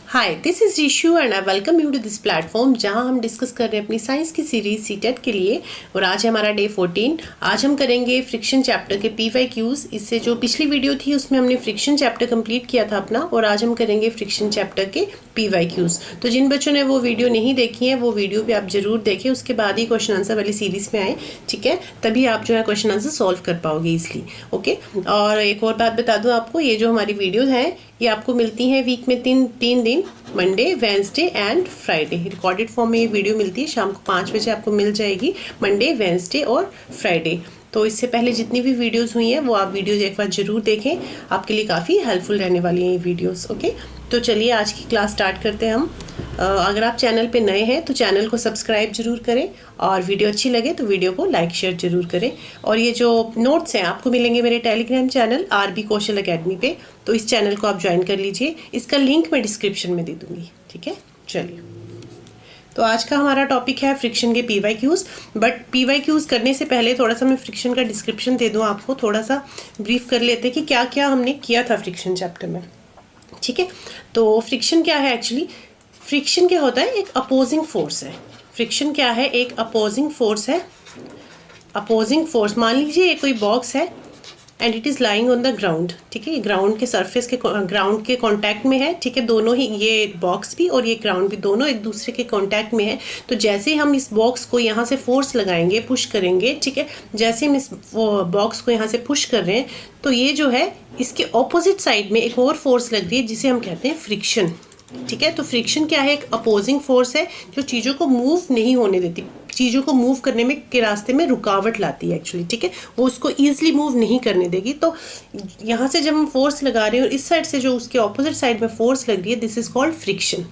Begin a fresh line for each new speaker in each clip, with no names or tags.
Hi, this is Rishu and I welcome you to this platform जहां हम discuss कर रहे हैं अपनी साइंस की सीरीज सीटेट के लिए। और आज है हमारा डे 14। आज हम करेंगे फ्रिक्शन चैप्टर के PYQs। इससे जो पिछली वीडियो थी उसमें हमने फ्रिक्शन चैप्टर कंप्लीट किया था अपना, और आज हम करेंगे फ्रिक्शन चैप्टर के PYQs। तो जिन बच्चों ने वो वीडियो नहीं देखी है वो वीडियो भी आप जरूर देखें, उसके बाद ही क्वेश्चन आंसर वाली सीरीज में आए, ठीक है। तभी आप जो है क्वेश्चन आंसर सॉल्व कर पाओगे इसलिए, ओके। और एक और बात बता दूं आपको, ये जो हमारी वीडियोज हैं ये आपको मिलती हैं वीक में तीन दिन, Monday, Wednesday and Friday. Recorded form में ये वीडियो मिलती है, शाम को 5 बजे आपको मिल जाएगी, मंडे, वेंसडे और फ्राइडे। तो इससे पहले जितनी भी वीडियोस हुई हैं वो आप वीडियोस एक बार जरूर देखें, आपके लिए काफ़ी हेल्पफुल रहने वाली हैं ये वीडियोस, ओके। तो चलिए आज की क्लास स्टार्ट करते हैं हम। अगर आप चैनल पे नए हैं तो चैनल को सब्सक्राइब जरूर करें, और वीडियो अच्छी लगे तो वीडियो को लाइक शेयर जरूर करें। और ये जो नोट्स हैं आपको मिलेंगे मेरे टेलीग्राम चैनल RB कौशल अकेडमी पे, तो इस चैनल को आप ज्वाइन कर लीजिए। इसका लिंक मैं डिस्क्रिप्शन में दे दूँगी, ठीक है। चलिए, तो आज का हमारा टॉपिक है फ्रिक्शन के PYQs। बट PYQs करने से पहले थोड़ा सा मैं फ्रिक्शन का डिस्क्रिप्शन दे दूँ आपको, थोड़ा सा ब्रीफ कर लेते हैं कि क्या क्या हमने किया था फ्रिक्शन चैप्टर में, ठीक है। तो फ्रिक्शन क्या है एक्चुअली? फ्रिक्शन क्या होता है? एक अपोजिंग फोर्स है। फ्रिक्शन क्या है? एक अपोजिंग फोर्स है। अपोजिंग फोर्स, मान लीजिए ये कोई बॉक्स है and it is lying on the ground, ठीक है। ग्राउंड के सरफेस के ग्राउंड के कांटेक्ट में है, ठीक है। दोनों ही, ये बॉक्स भी और ये ग्राउंड भी, दोनों एक दूसरे के कांटेक्ट में है। तो जैसे हम इस बॉक्स को यहाँ से फोर्स लगाएंगे, पुश करेंगे, ठीक है। जैसे हम इस बॉक्स को यहाँ से पुश कर रहे हैं तो ये जो है इसके ऑपोजिट साइड में एक और फोर्स लग रही है जिसे हम कहते हैं फ्रिक्शन, ठीक है। तो फ्रिक्शन क्या है? एक अपोजिंग फोर्स है जो चीज़ों को मूव नहीं होने देती, चीज़ों को मूव करने में के रास्ते में रुकावट लाती है एक्चुअली, ठीक है। वो उसको ईजिली मूव नहीं करने देगी। तो यहाँ से जब हम फोर्स लगा रहे हैं और इस साइड से जो उसके ऑपोजिट साइड में फोर्स लग रही है, दिस इज कॉल्ड फ्रिक्शन।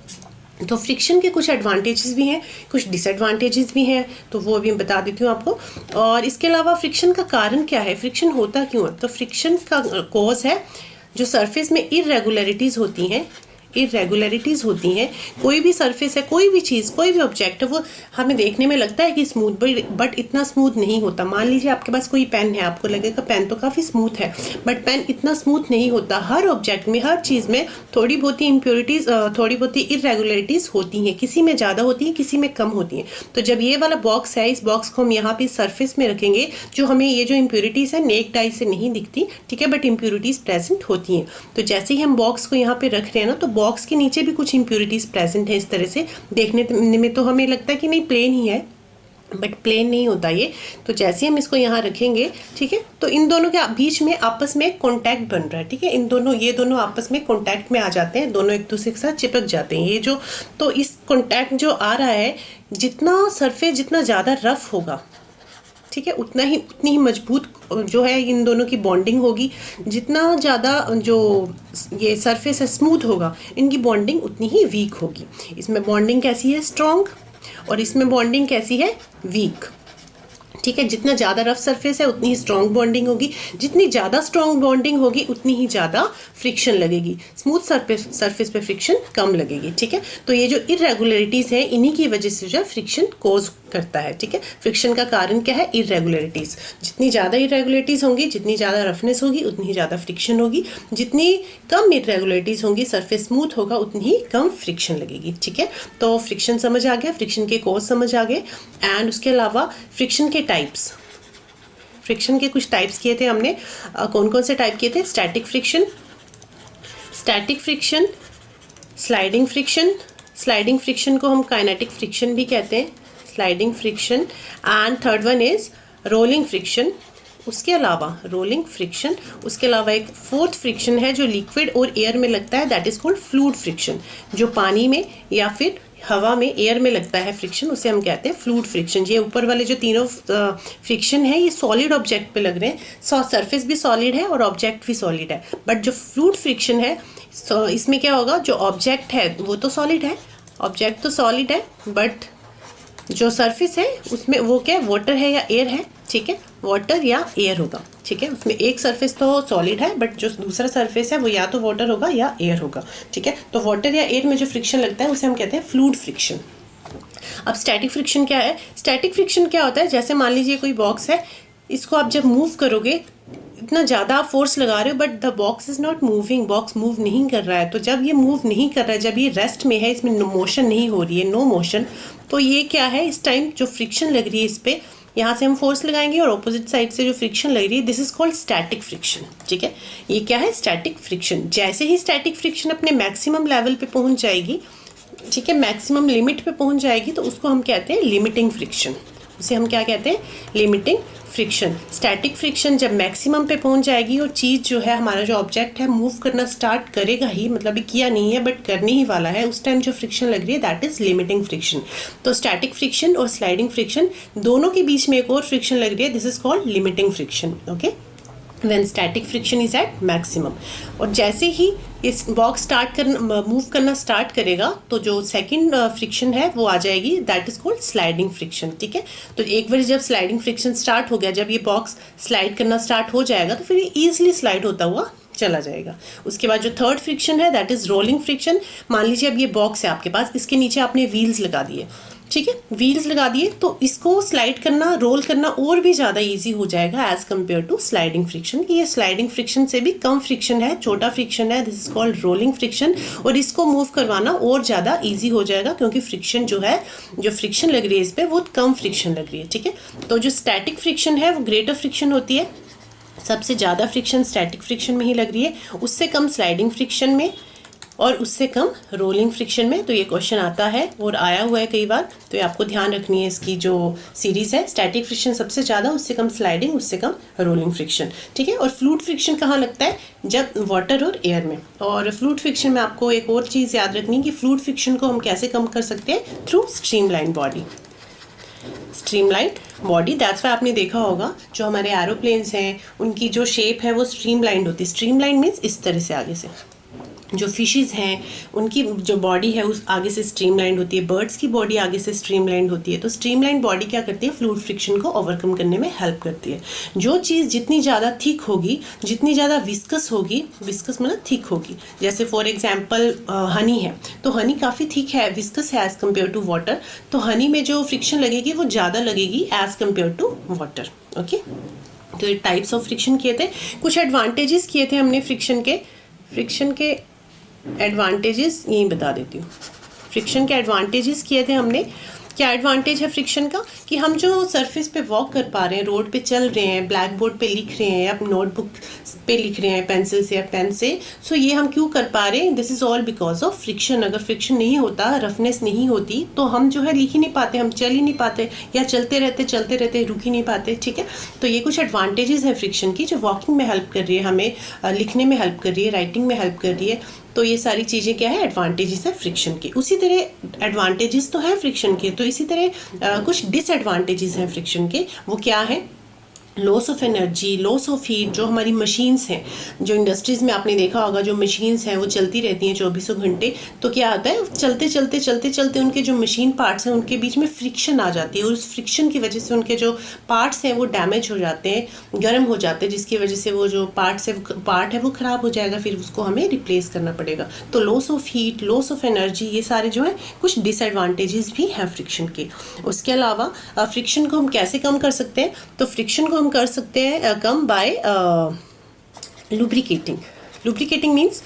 तो फ्रिक्शन के कुछ एडवांटेजेस भी हैं, कुछ डिसएडवांटेजेस भी हैं, तो वो अभी मैं बता देती हूँ आपको। और इसके अलावा फ्रिक्शन का कारण क्या है, फ्रिक्शन होता क्यों है? तो फ्रिक्शन का कॉज है जो सरफेस में इरेगुलरिटीज़ होती हैं। इरेगुलरिटीज़ होती हैं, कोई भी सरफेस है, कोई भी चीज़, कोई भी ऑब्जेक्ट है, वो हमें देखने में लगता है कि स्मूथ, बट इतना स्मूथ नहीं होता। मान लीजिए आपके पास कोई पेन है, आपको लगेगा पेन तो काफ़ी स्मूथ है, बट पेन इतना स्मूथ नहीं होता। हर ऑब्जेक्ट में, हर चीज़ में थोड़ी बहुत ही इम्प्योरिटीज़, थोड़ी बहुत ही इरेगुलरिटीज़ होती हैं। किसी में ज़्यादा होती हैं, किसी में कम होती हैं। तो जब ये वाला बॉक्स है, इस बॉक्स को हम यहाँ पे सरफेस में रखेंगे, जो हमें ये जो इम्प्योरिटीज़ है नेक्ड आई से नहीं दिखती, ठीक है, बट इम्प्योरिटीज़ प्रेजेंट होती हैं। तो जैसे ही हम बॉक्स को यहाँ पे रख रहे हैं ना, तो बॉक्स के नीचे भी कुछ इम्प्योरिटीज प्रेजेंट है। इस तरह से देखने में तो हमें लगता है कि नहीं प्लेन ही है, बट प्लेन नहीं होता ये। तो जैसे हम इसको यहाँ रखेंगे, ठीक है, तो इन दोनों के बीच में आपस में कॉन्टैक्ट बन रहा है, ठीक है। ये दोनों आपस में कॉन्टैक्ट में आ जाते हैं, दोनों एक दूसरे के साथ चिपक जाते हैं। ये जो, तो इस कॉन्टैक्ट जो आ रहा है, जितना सरफेस जितना ज़्यादा रफ होगा, ठीक है, उतनी ही मजबूत जो है इन दोनों की बॉन्डिंग होगी। जितना ज़्यादा जो ये सरफेस है स्मूथ होगा, इनकी बॉन्डिंग उतनी ही वीक होगी। इसमें बॉन्डिंग कैसी है? स्ट्रॉन्ग। और इसमें बॉन्डिंग कैसी है? वीक, ठीक है। जितना ज़्यादा रफ सरफेस है उतनी ही स्ट्रॉन्ग बॉन्डिंग होगी, जितनी ज़्यादा स्ट्रॉन्ग बॉन्डिंग होगी उतनी ही ज़्यादा फ्रिक्शन लगेगी। स्मूथ सरफेस पे फ्रिक्शन कम लगेगी, ठीक है। तो ये जो इरेगुलरिटीज़ हैं, इन्हीं की वजह से जो है फ्रिक्शन कोज करता है, ठीक है। फ्रिक्शन का कारण क्या है? इरेगुलरिटीज़। जितनी ज़्यादा इरेगुलरिटीज़ होंगी, जितनी ज़्यादा रफनेस होगी, उतनी ही ज़्यादा फ्रिक्शन होगी। जितनी कम इरेगुलरिटीज़ होंगी, सरफेस स्मूथ होगा, उतनी ही कम फ्रिक्शन लगेगी, ठीक है। तो फ्रिक्शन समझ आ गया, फ्रिक्शन के कोज समझ आ गए। एंड उसके अलावा फ्रिक्शन के टाइप्स, फ्रिक्शन के कुछ टाइप्स किए थे हमने। कौन कौन से टाइप किए थे? Static friction, sliding friction, sliding friction को हम काइनेटिक फ्रिक्शन भी कहते हैं, sliding friction. And third one is rolling friction. उसके अलावा रोलिंग फ्रिक्शन, उसके अलावा एक फोर्थ फ्रिक्शन है जो लिक्विड और एयर में लगता है, that is called fluid friction. जो पानी में या फिर हवा में, एयर में लगता है फ्रिक्शन, उसे हम कहते हैं फ्लूइड फ्रिक्शन। ये ऊपर वाले जो तीनों फ्रिक्शन है, ये सॉलिड ऑब्जेक्ट पे लग रहे हैं। सरफेस भी सॉलिड है और ऑब्जेक्ट भी सॉलिड है। बट जो फ्लूइड फ्रिक्शन है, इसमें क्या होगा? जो ऑब्जेक्ट है वो तो सॉलिड है, ऑब्जेक्ट तो सॉलिड है, बट जो सरफेस है उसमें वो क्या है? वाटर है या एयर है, ठीक है, वाटर या एयर होगा, ठीक है। उसमें एक सरफेस तो सॉलिड है, बट जो दूसरा सरफेस है वो या तो वाटर होगा या एयर होगा, ठीक है। तो वाटर या एयर में जो फ्रिक्शन लगता है उसे हम कहते हैं फ्लूइड फ्रिक्शन। अब स्टैटिक फ्रिक्शन क्या है? स्टैटिक फ्रिक्शन क्या होता है? जैसे मान लीजिए कोई बॉक्स है, इसको आप जब मूव करोगे, इतना ज़्यादा आप फोर्स लगा रहे हो but the box is not moving, box move नहीं कर रहा है। तो जब ये मूव नहीं कर रहा है, जब ये रेस्ट में है, इसमें मोशन नहीं हो रही है, नो मोशन, तो ये क्या है, इस टाइम जो फ्रिक्शन लग रही है इस पर, यहाँ से हम फोर्स लगाएंगे और ऑपोजिट साइड से जो फ्रिक्शन लग रही है, this is called static friction. ठीक है, ये क्या है, स्टैटिक फ्रिक्शन। जैसे ही स्टैटिक फ्रिक्शन अपने मैक्सिमम लेवल पे पहुंच जाएगी, ठीक है, मैक्सिमम लिमिट पे पहुंच जाएगी, तो उसको हम कहते हैं लिमिटिंग फ्रिक्शन। उसे हम क्या कहते हैं, लिमिटिंग फ्रिक्शन। स्टैटिक फ्रिक्शन जब मैक्सिमम पे पहुंच जाएगी और चीज़ जो है, हमारा जो ऑब्जेक्ट है, मूव करना स्टार्ट करेगा ही, मतलब अभी किया नहीं है बट करने ही वाला है, उस टाइम जो फ्रिक्शन लग रही है दैट इज लिमिटिंग फ्रिक्शन। तो स्टैटिक फ्रिक्शन और स्लाइडिंग फ्रिक्शन दोनों के बीच में एक और फ्रिक्शन लग रही है, this is called limiting friction. Okay, when static friction is at maximum. और जैसे ही इस बॉक्स स्टार्ट कर मूव करना स्टार्ट करेगा, तो जो सेकंड फ्रिक्शन है वो आ जाएगी, that is called sliding friction. ठीक है, तो एक बार जब स्लाइडिंग फ्रिक्शन स्टार्ट हो गया, जब ये बॉक्स स्लाइड करना स्टार्ट हो जाएगा, तो फिर ये ईजिली स्लाइड होता हुआ चला जाएगा। उसके बाद जो थर्ड फ्रिक्शन है दैट इज रोलिंग फ्रिक्शन। मान लीजिए अब ये बॉक्स है आपके पास, इसके नीचे आपने व्हील्स लगा दिए, ठीक है, व्हील्स लगा दिए, तो इसको स्लाइड करना, रोल करना और भी ज़्यादा इजी हो जाएगा as compare to sliding friction. ये स्लाइडिंग फ्रिक्शन से भी कम फ्रिक्शन है, छोटा फ्रिक्शन है, this is called rolling friction. और इसको मूव करवाना और ज़्यादा इजी हो जाएगा, क्योंकि फ्रिक्शन जो है, जो फ्रिक्शन लग रही है इस पर, वो कम फ्रिक्शन लग रही है। ठीक है, तो जो स्टैटिक फ्रिक्शन है वो ग्रेटर फ्रिक्शन होती है, सबसे ज़्यादा फ्रिक्शन स्टैटिक फ्रिक्शन में ही लग रही है, उससे कम स्लाइडिंग फ्रिक्शन में और उससे कम रोलिंग फ्रिक्शन में। तो ये क्वेश्चन आता है और आया हुआ है कई बार, तो ये आपको ध्यान रखनी है। इसकी जो सीरीज़ है, स्टैटिक फ्रिक्शन सबसे ज़्यादा, उससे कम स्लाइडिंग, उससे कम रोलिंग फ्रिक्शन। ठीक है, और फ्लूइड फ्रिक्शन कहाँ लगता है, जब वाटर और एयर में। और फ्लूइड फ्रिक्शन में आपको एक और चीज़ याद रखनी है कि फ्लूइड फ्रिक्शन को हम कैसे कम कर सकते हैं, through streamline body. Streamline body, that's why आपने देखा होगा जो हमारे एरोप्लेन्स हैं उनकी जो शेप है वो स्ट्रीमलाइन होती है। स्ट्रीमलाइन मीन्स इस तरह से आगे से। जो फिशेस हैं उनकी जो बॉडी है उस आगे से स्ट्रीमलाइन होती है, बर्ड्स की बॉडी आगे से स्ट्रीमलाइन होती है। तो स्ट्रीमलाइन बॉडी क्या करती है, फ्लूइड फ्रिक्शन को ओवरकम करने में हेल्प करती है। जो चीज़ जितनी ज़्यादा थिक होगी, जितनी ज़्यादा विस्कस होगी, विस्कस मतलब थिक होगी, जैसे फॉर एग्जांपल हनी है, तो हनी काफ़ी थिक है, विस्कस है एज़ कम्पेयर टू वाटर, तो हनी में जो फ्रिक्शन लगेगी वो ज़्यादा लगेगी as compare to water. Okay, तो ये टाइप्स ऑफ फ्रिक्शन किए थे, कुछ एडवांटेजेस किए थे हमने फ्रिक्शन के एडवांटेजेस यहीं बता देती हूँ। फ्रिक्शन के एडवांटेजेस किए थे हमने। क्या एडवांटेज है फ्रिक्शन का, कि हम जो सरफेस पे वॉक कर पा रहे हैं, रोड पे चल रहे हैं, ब्लैक बोर्ड पे लिख रहे हैं, अब नोटबुक पे लिख रहे हैं पेंसिल से या पेन से, सो ये हम क्यों कर पा रहे हैं, this is all because of friction. अगर फ्रिक्शन नहीं होता, रफनेस नहीं होती, तो हम जो है लिख ही नहीं पाते, हम चल ही नहीं पाते, या चलते रहते रुक ही नहीं पाते। ठीक है, तो ये कुछ एडवांटेजेस हैं फ्रिक्शन की, जो वॉकिंग में हेल्प कर रही है, हमें लिखने में हेल्प कर रही है, राइटिंग में हेल्प कर रही है। तो ये सारी चीज़ें क्या है, एडवांटेजेस है फ्रिक्शन की। उसी तरह एडवांटेजेस तो है फ्रिक्शन के, तो इसी तरह कुछ डिसएडवांटेजेस हैं फ्रिक्शन के। वो क्या है, loss of energy, loss of heat. जो हमारी मशीन्स हैं, जो इंडस्ट्रीज़ में आपने देखा होगा, जो मशीन्स हैं वो चलती रहती हैं 24 घंटे, तो क्या होता है, चलते चलते उनके जो मशीन पार्ट्स हैं उनके बीच में फ्रिक्शन आ जाती है, और उस फ्रिक्शन की वजह से उनके जो पार्ट्स हैं वो डैमेज हो जाते हैं, गर्म हो जाते हैं, जिसकी वजह से वो जो पार्ट है वो ख़राब हो जाएगा, फिर उसको हमें रिप्लेस करना पड़ेगा। तो loss of heat, loss of energy, ये सारे जो है कुछ डिसएडवांटेजेस भी हैं फ्रिक्शन के। उसके अलावा फ्रिक्शन को हम कैसे कम कर सकते हैं, तो फ्रिक्शन को हम कर सकते हैं come by lubricating means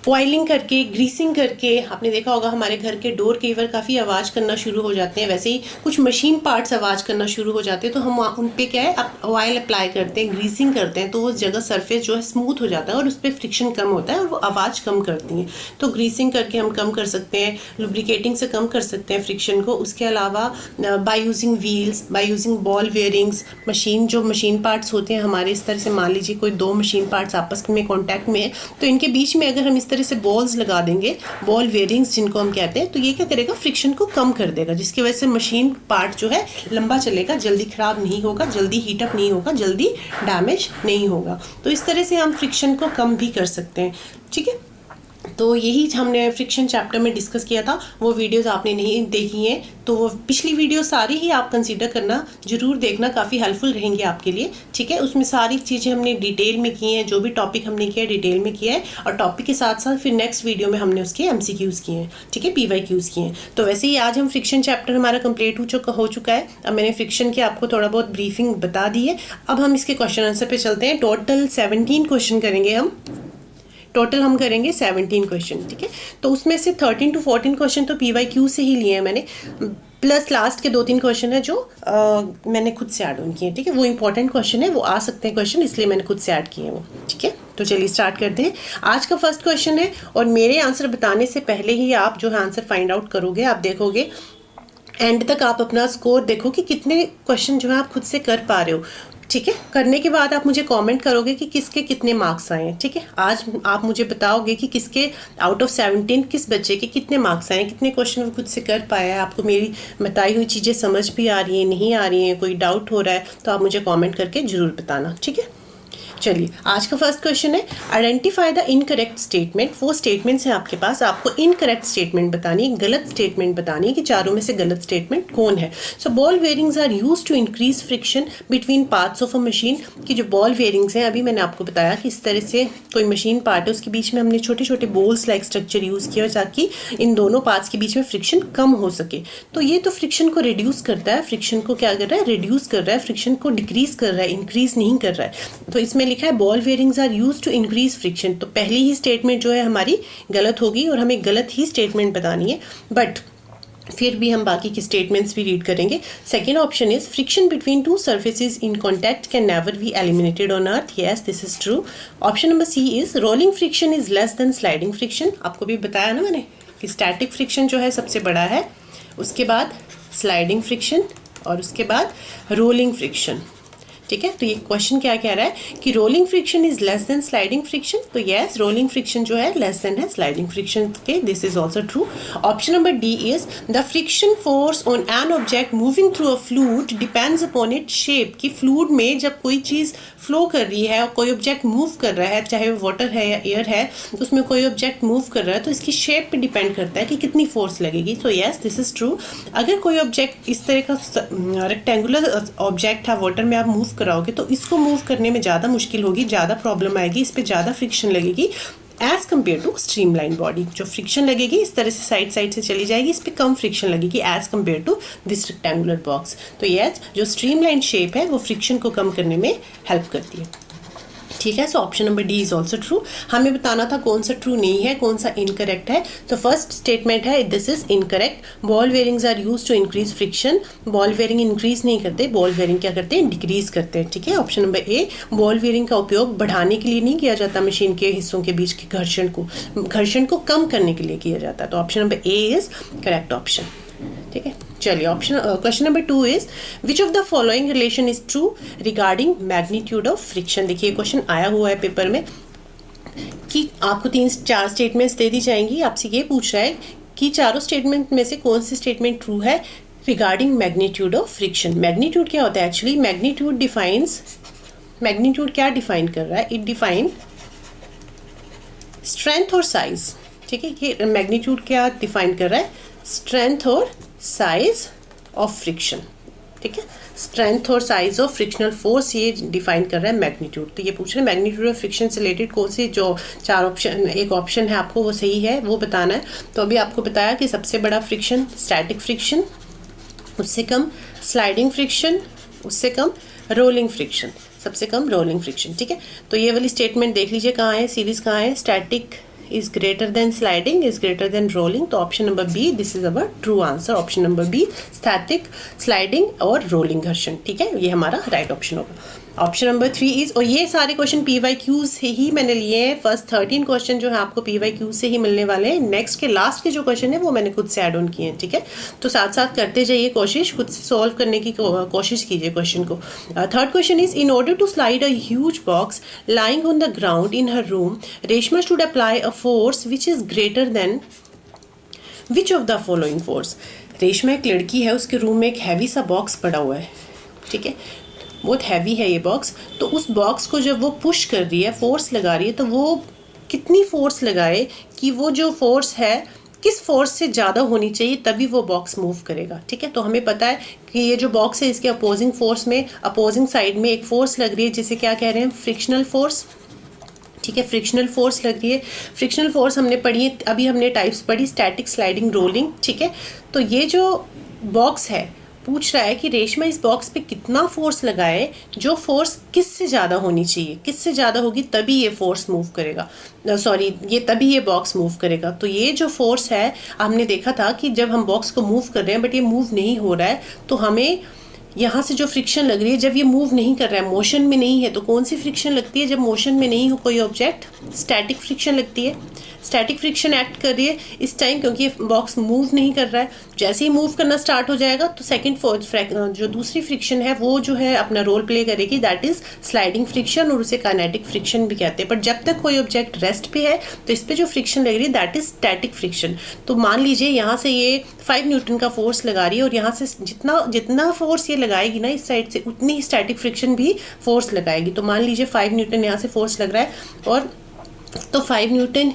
oiling करके, ग्रीसिंग करके। आपने देखा होगा हमारे घर के डोर कई बार काफ़ी आवाज़ करना शुरू हो जाते हैं, वैसे ही कुछ मशीन पार्ट्स आवाज़ करना शुरू हो जाते हैं, तो हम उन पे क्या है, ऑयल अप्लाई करते हैं, ग्रीसिंग करते हैं, तो उस जगह सरफेस जो है स्मूथ हो जाता है और उस पर फ्रिक्शन कम होता है और वो आवाज़ कम करती हैं। तो ग्रीसिंग करके हम कम कर सकते हैं, लुब्रिकेटिंग से कम कर सकते हैं फ्रिक्शन को। उसके अलावा by using wheels, by using ball bearings, machine parts होते हैं हमारे, इस तरह से मान लीजिए कोई दो मशीन पार्ट्स आपस में कॉन्टैक्ट में है, तो इनके बीच में अगर हम इस तरह से बॉल्स लगा देंगे, बॉल वेयरिंग्स जिनको हम कहते हैं, तो ये क्या करेगा, फ्रिक्शन को कम कर देगा, जिसकी वजह से मशीन पार्ट जो है लंबा चलेगा, जल्दी खराब नहीं होगा, जल्दी हीटअप नहीं होगा, जल्दी डैमेज नहीं होगा। तो इस तरह से हम फ्रिक्शन को कम भी कर सकते हैं। ठीक है, तो यही हमने फ्रिक्शन चैप्टर में डिस्कस किया था। वो वीडियोस आपने नहीं देखी हैं तो वो पिछली वीडियो सारी ही आप कंसीडर करना, ज़रूर देखना, काफ़ी हेल्पफुल रहेंगे आपके लिए, ठीक है। उसमें सारी चीज़ें हमने डिटेल में की हैं, जो भी टॉपिक हमने किया है डिटेल में किया है, और टॉपिक के साथ साथ फिर नेक्स्ट वीडियो में हमने उसके MCQs किए हैं, ठीक है, PYQs किए हैं। तो वैसे ही आज हम फ्रिक्शन चैप्टर हमारा कंप्लीट हो चुका है। अब मैंने फ्रिक्शन की आपको थोड़ा बहुत ब्रीफिंग बता दी है। अब हम इसके क्वेश्चन आंसर पे चलते हैं। टोटल 17 क्वेश्चन करेंगे हम, टोटल हम करेंगे 17 क्वेश्चन, ठीक है। तो उसमें से 13 to 14 क्वेश्चन तो PYQ से ही लिए हैं मैंने, प्लस लास्ट के 2-3 क्वेश्चन है जो मैंने खुद से ऐड ऑन किए हैं, ठीक है। वो इंपॉर्टेंट क्वेश्चन है, वो आ सकते हैं क्वेश्चन, इसलिए मैंने खुद से ऐड किए हैं वो, ठीक है। तो चलिए स्टार्ट करते हैं। आज का फर्स्ट क्वेश्चन है, और मेरे आंसर बताने से पहले ही आप जो है आंसर फाइंड आउट करोगे। आप देखोगे एंड तक, आप अपना स्कोर देखो कि कितने क्वेश्चन जो है आप खुद से कर पा रहे हो, ठीक है। करने के बाद आप मुझे कमेंट करोगे कि किसके कितने मार्क्स आए हैं, ठीक है। आज आप मुझे बताओगे कि किसके आउट ऑफ 17 किस बच्चे के कितने मार्क्स आए हैं, कितने क्वेश्चन वो खुद से कर पाया है, आपको मेरी बताई हुई चीज़ें समझ भी आ रही हैं, नहीं आ रही हैं, कोई डाउट हो रहा है, तो आप मुझे कमेंट करके ज़रूर बताना, ठीक है। चलिए आज का फर्स्ट क्वेश्चन है, आइडेंटिफाई द इनकरेक्ट स्टेटमेंट। वो स्टेटमेंट्स हैं आपके पास, आपको इनकरेक्ट स्टेटमेंट बतानी है, गलत स्टेटमेंट बतानी है कि चारों में से गलत स्टेटमेंट कौन है। So ball bearings are used to increase friction between parts of a machine. की जो बॉल वेयरिंग्स हैं, अभी मैंने आपको बताया कि इस तरह से कोई मशीन पार्ट है, उसके बीच में हमने छोटे छोटे बोल्स लाइक स्ट्रक्चर यूज़ किया ताकि इन दोनों पार्ट्स के बीच में फ्रिक्शन कम हो सके। तो ये तो फ्रिक्शन को रिड्यूस करता है, फ्रिक्शन को क्या कर रहा है, रिड्यूस कर रहा है, फ्रिक्शन को डिक्रीज कर रहा है, इंक्रीज नहीं कर रहा है। तो इसमें लिखा है ball bearings are used to increase friction. तो पहली ही स्टेटमेंट जो है हमारी गलत होगी और हमें गलत ही स्टेटमेंट बतानी है, बट फिर भी हम बाकी की स्टेटमेंट्स भी रीड करेंगे। Second option is friction between two surfaces in contact can never be eliminated on earth. Yes, this is true. Option number C is rolling friction is less than sliding friction. आपको भी बताया ना मैंने कि static friction जो है सबसे बड़ा है, उसके बाद स्लाइडिंग फ्रिक्शन और उसके बाद रोलिंग फ्रिक्शन, ठीक है। तो ये क्वेश्चन क्या कह रहा है कि rolling friction is less than sliding friction. तो यस, रोलिंग फ्रिक्शन जो है लेस देन है स्लाइडिंग फ्रिक्शन के, this is also true. Option number D is the friction force on an object moving through a fluid depends upon it shape. कि fluid में जब कोई चीज़ flow कर रही है और कोई ऑब्जेक्ट मूव कर रहा है, चाहे वो वाटर है या एयर है, तो उसमें कोई ऑब्जेक्ट मूव कर रहा है तो इसकी शेप पे डिपेंड करता है कि कितनी फोर्स लगेगी। तो यस, दिस इज ट्रू। अगर कोई ऑब्जेक्ट इस तरह का रेक्टेंगुलर ऑब्जेक्ट है, वाटर में आप मूव कराओगे तो इसको मूव करने में ज़्यादा मुश्किल होगी, ज़्यादा प्रॉब्लम आएगी, इस पर ज़्यादा फ्रिक्शन लगेगी as compare to streamline body. जो फ्रिक्शन लगेगी इस तरह से साइड साइड से चली जाएगी, इस पर कम फ्रिक्शन लगेगी as compare to this rectangular box. तो यस, जो स्ट्रीमलाइन शेप है वो फ्रिक्शन को कम करने में हेल्प करती है, ठीक है। So option number D is also true. हमें बताना था कौन सा ट्रू नहीं है, कौन सा इनकरेक्ट है। तो फर्स्ट स्टेटमेंट है this is incorrect. Ball bearings are used to increase friction. Ball bearing increase नहीं करते, बॉल वेयरिंग क्या करते हैं, डिक्रीज करते हैं, ठीक है। ऑप्शन नंबर ए, बॉल वेयरिंग का उपयोग बढ़ाने के लिए नहीं किया जाता, मशीन के हिस्सों के बीच के घर्षण को कम करने के लिए किया जाता है। तो option number A is correct option, ठीक है। चलिए question number 2 is which of the following relation is true regarding magnitude of friction. देखिए क्वेश्चन आया हुआ है पेपर में कि आपको 3-4 स्टेटमेंट्स दे दी जाएंगी, आपसे ये पूछ रहा है कि चारों स्टेटमेंट में से कौन सी स्टेटमेंट ट्रू है regarding magnitude of friction. Magnitude क्या होता है एक्चुअली, मैग्नीट्यूड क्या डिफाइन कर रहा है, इट डिफाइन स्ट्रेंथ और साइज, ठीक है। ये मैग्नीट्यूड क्या डिफाइन कर रहा है, स्ट्रेंथ और साइज ऑफ फ्रिक्शन, ठीक है। स्ट्रेंथ और साइज ऑफ फ्रिक्शनल फोर्स ये डिफाइन कर रहा है मैग्नीट्यूड। तो ये पूछ रहे हैं मैग्नीट्यूड ऑफ फ्रिक्शन से रिलेटेड कौन सी जो 4 ऑप्शन, एक ऑप्शन है आपको वो सही है वो बताना है। तो अभी आपको बताया कि सबसे बड़ा फ्रिक्शन स्टैटिक फ्रिक्शन, उससे कम स्लाइडिंग फ्रिक्शन, उससे कम रोलिंग फ्रिक्शन, सबसे कम रोलिंग फ्रिक्शन, ठीक है। तो ये वाली स्टेटमेंट देख लीजिए कहाँ है, सीरीज कहाँ है, static is greater than sliding is greater than rolling। तो option number B, this is our true answer. Option number B, static, sliding और रोलिंग घर्षण, ठीक है, ये हमारा राइट ऑप्शन होगा। ऑप्शन नंबर 3 इज, और ये सारे क्वेश्चन PYQ से ही मैंने लिए हैं। फर्स्ट 13 क्वेश्चन जो है आपको PYQ से ही मिलने वाले हैं। नेक्स्ट के लास्ट के जो क्वेश्चन है वो मैंने खुद से ऐड ऑन किए हैं, ठीक है। तो साथ साथ करते जाइए कोशिश, खुद से सॉल्व करने की कोशिश कीजिए क्वेश्चन को। Third question is, in order to slide a huge box lying on the ground in her room, Reshma should apply a force which is greater than which of the following force. Reshma एक लड़की है, उसके room में एक heavy सा box पड़ा हुआ है, ठीक है, बहुत हैवी है ये बॉक्स। तो उस बॉक्स को जब वो पुश कर रही है, फोर्स लगा रही है, तो वो कितनी फोर्स लगाए कि वो जो फोर्स है किस फोर्स से ज़्यादा होनी चाहिए तभी वो बॉक्स मूव करेगा। ठीक है, तो हमें पता है कि ये जो बॉक्स है इसके अपोजिंग फोर्स में, अपोजिंग साइड में एक फोर्स लग रही है जिसे क्या कह रहे हैं, फ्रिक्शनल फोर्स। ठीक है, फ्रिक्शनल फोर्स लग रही है। फ्रिक्शनल फोर्स हमने पढ़ी है, अभी हमने टाइप्स पढ़ी, स्टैटिक, स्लाइडिंग, रोलिंग। ठीक है, तो ये जो बॉक्स है पूछ रहा है कि रेशमा इस बॉक्स पे कितना फोर्स लगाए, जो फोर्स किससे ज़्यादा होनी चाहिए, किससे ज़्यादा होगी तभी ये फोर्स मूव करेगा, सॉरी ये तभी ये बॉक्स मूव करेगा। तो ये जो फोर्स है हमने देखा था कि जब हम बॉक्स को मूव कर रहे हैं बट ये मूव नहीं हो रहा है, तो हमें यहाँ से जो फ्रिक्शन लग रही है, जब ये मूव नहीं कर रहा है, मोशन में नहीं है, तो कौन सी फ्रिक्शन लगती है, जब मोशन में नहीं हो कोई ऑब्जेक्ट, स्टैटिक फ्रिक्शन लगती है। स्टैटिक फ्रिक्शन एक्ट कर रही है इस टाइम क्योंकि ये बॉक्स मूव नहीं कर रहा है। जैसे ही मूव करना स्टार्ट हो जाएगा तो सेकंड फोर्थ जो दूसरी फ्रिक्शन है वो जो है अपना रोल प्ले करेगी, दैट इज स्लाइडिंग फ्रिक्शन, और उसे काइनेटिक फ्रिक्शन भी कहते हैं। बट जब तक कोई ऑब्जेक्ट रेस्ट पे है तो इस पर जो फ्रिक्शन लग रही है दैट इज स्टैटिक फ्रिक्शन। तो मान लीजिए यहाँ से ये 5 न्यूटन का फोर्स लगा रही है और यहाँ से जितना फोर्स ये लगाएगी ना इस साइड से, उतनी ही स्टैटिक फ्रिक्शन भी फोर्स लगाएगी। तो मान लीजिए 5 न्यूटन यहाँ से फोर्स लग रहा है और तो 5 न्यूटन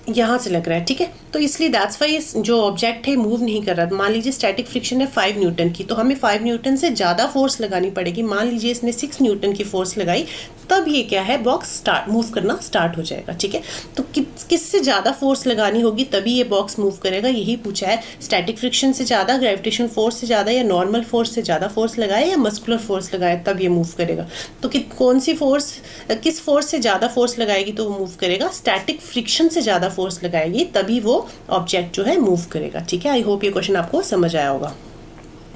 यहाँ से लग रहा है। ठीक है, तो इसलिए दैट्स वाई जो ऑब्जेक्ट है मूव नहीं कर रहा। मान लीजिए स्टैटिक फ्रिक्शन है 5 न्यूटन की, तो हमें 5 न्यूटन से ज़्यादा फोर्स लगानी पड़ेगी। मान लीजिए इसने 6 न्यूटन की फोर्स लगाई, तब ये क्या है, बॉक्स मूव करना स्टार्ट हो जाएगा। ठीक है, तो किससे ज़्यादा फोर्स लगानी होगी तभी ये बॉक्स मूव करेगा, यही पूछा है। स्टैटिक फ्रिक्शन से ज़्यादा, ग्रेविटेशन फोर्स से ज़्यादा, या नॉर्मल फोर्स से ज़्यादा फोर्स लगाए, या मस्कुलर फोर्स लगाए तब ये मूव करेगा। तो कौन सी फोर्स, किस फोर्स से ज़्यादा फोर्स लगाएगी तो वो मूव करेगा, स्टैटिक फ्रिक्शन से ज़्यादा फोर्स लगाएगी तभी वो ऑब्जेक्ट जो है मूव करेगा। ठीक है, आई होप ये क्वेश्चन आपको समझ आया होगा।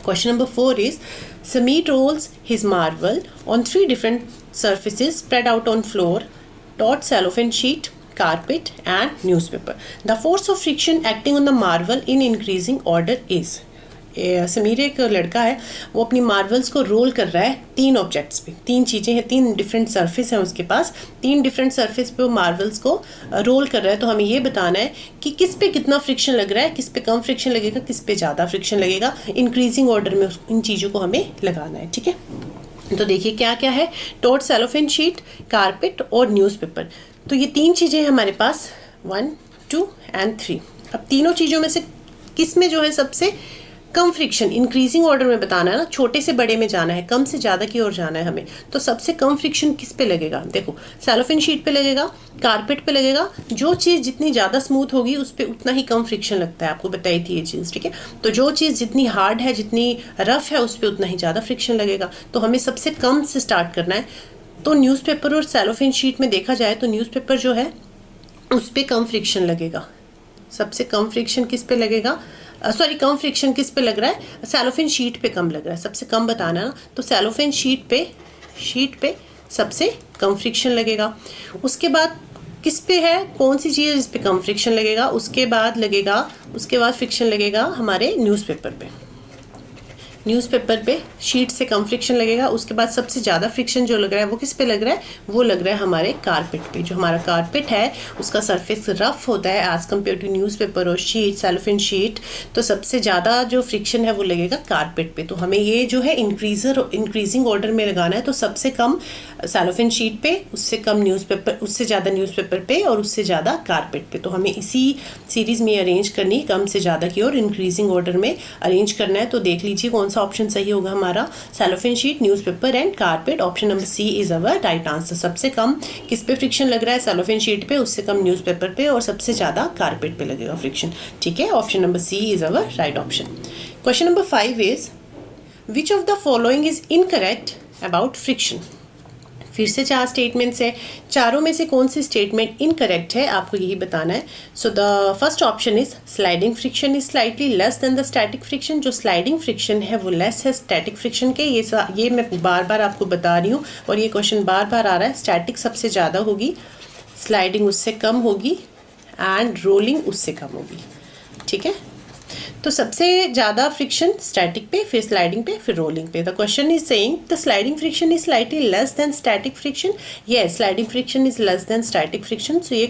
Question number 4 is Samir rolls his marble on 3 different surfaces spread out on floor, taut cellophane sheet, carpet and newspaper. The force of friction acting on the marble in increasing order is. Sameer एक लड़का है, वो अपनी marbles को role कर रहा है 3 objects पे, 3 चीज़ें हैं, 3 डिफरेंट सरफेस हैं उसके पास, 3 डिफरेंट सरफेस पे वो मार्बल्स को रोल कर रहा है। तो हमें ये बताना है कि किस पे कितना फ्रिक्शन लग रहा है, किस पे कम फ्रिक्शन लगेगा, किस पे ज़्यादा फ्रिक्शन लगेगा, इंक्रीजिंग ऑर्डर में इन चीज़ों को हमें लगाना है। ठीक है, तो देखिए क्या क्या है, टॉट सेलोफेन शीट, कारपेट और न्यूज़पेपर। तो ये 3 चीज़ें हैं हमारे पास, 1, 2 and 3। अब तीनों चीज़ों में से किस में जो है सबसे कम फ्रिक्शन, इंक्रीजिंग ऑर्डर में बताना है ना, छोटे से बड़े में जाना है, कम से ज़्यादा की ओर जाना है हमें। तो सबसे कम फ्रिक्शन किस पे लगेगा, देखो सेलोफेन शीट पे लगेगा, कारपेट पे लगेगा। जो चीज़ जितनी ज़्यादा स्मूथ होगी उस पर उतना ही कम फ्रिक्शन लगता है, आपको बताई थी ये चीज़। ठीक है, तो जो चीज़ जितनी हार्ड है, जितनी रफ है, उस पर उतना ही ज़्यादा फ्रिक्शन लगेगा। तो हमें सबसे कम से स्टार्ट करना है। तो न्यूज़पेपर और सेलोफेन शीट में देखा जाए तो न्यूज़पेपर जो है उस पर कम फ्रिक्शन लगेगा। सबसे कम फ्रिक्शन किस पे लगेगा, सॉरी कम फ्रिक्शन किस पे लग रहा है, सेलोफेन शीट पे कम लग रहा है। सबसे कम बताना ना, तो सेलोफेन शीट पे सबसे कम फ्रिक्शन लगेगा। उसके बाद किस पे है, कौन सी चीज़ जिस पे कम फ्रिक्शन लगेगा, उसके बाद फ्रिक्शन लगेगा हमारे न्यूज़पेपर पे शीट से कम फ्रिक्शन लगेगा। उसके बाद सबसे ज़्यादा फ्रिक्शन जो लग रहा है वो किस पे लग रहा है, वो लग रहा है हमारे कारपेट पे। जो हमारा कारपेट है उसका सरफेस रफ होता है एज़ कम्पेयर टू न्यूज़पेपर और शीट, सेलोफेन शीट। तो सबसे ज़्यादा जो फ्रिक्शन है वो लगेगा कारपेट पे। तो हमें ये जो है इंक्रीजिंग ऑर्डर में लगाना है। तो सबसे कम सेलोफेन शीट पे, उससे कम न्यूज़पेपर, उससे ज़्यादा न्यूज़पेपर पे और उससे ज़्यादा कारपेट पे। तो हमें इसी सीरीज़ में अरेंज करनी, कम से ज़्यादा की और इंक्रीजिंग ऑर्डर में अरेंज करना है। तो देख लीजिए कौन सा ऑप्शन सही होगा हमारा, cellophane sheet, newspaper and carpet. Option number C is our right answer. सबसे कम किस पे फ्रिक्शन लग रहा है, सेलोफेन शीट पे, उससे कम न्यूज़पेपर पे और सबसे ज़्यादा कारपेट पे लगेगा फ्रिक्शन। ठीक है, option number C is our right option. Question number 5 is which of the following is incorrect about friction. फिर से 4 स्टेटमेंट्स है, चारों में से कौन सी स्टेटमेंट इनकरेक्ट है आपको यही बताना है। So the first option is sliding friction is slightly less then the static friction. जो स्लाइडिंग फ्रिक्शन है वो लेस है स्टैटिक फ्रिक्शन के। ये मैं बार बार आपको बता रही हूँ और ये क्वेश्चन बार बार आ रहा है। स्टैटिक सबसे ज़्यादा होगी, स्लाइडिंग उससे कम होगी एंड रोलिंग उससे कम होगी। ठीक है, तो सबसे ज़्यादा फ्रिक्शन स्टैटिक पे, फिर स्लाइडिंग पे, फिर रोलिंग पे। The question is saying the sliding friction is slightly less than static friction. Yes, sliding friction is less than static friction. So ये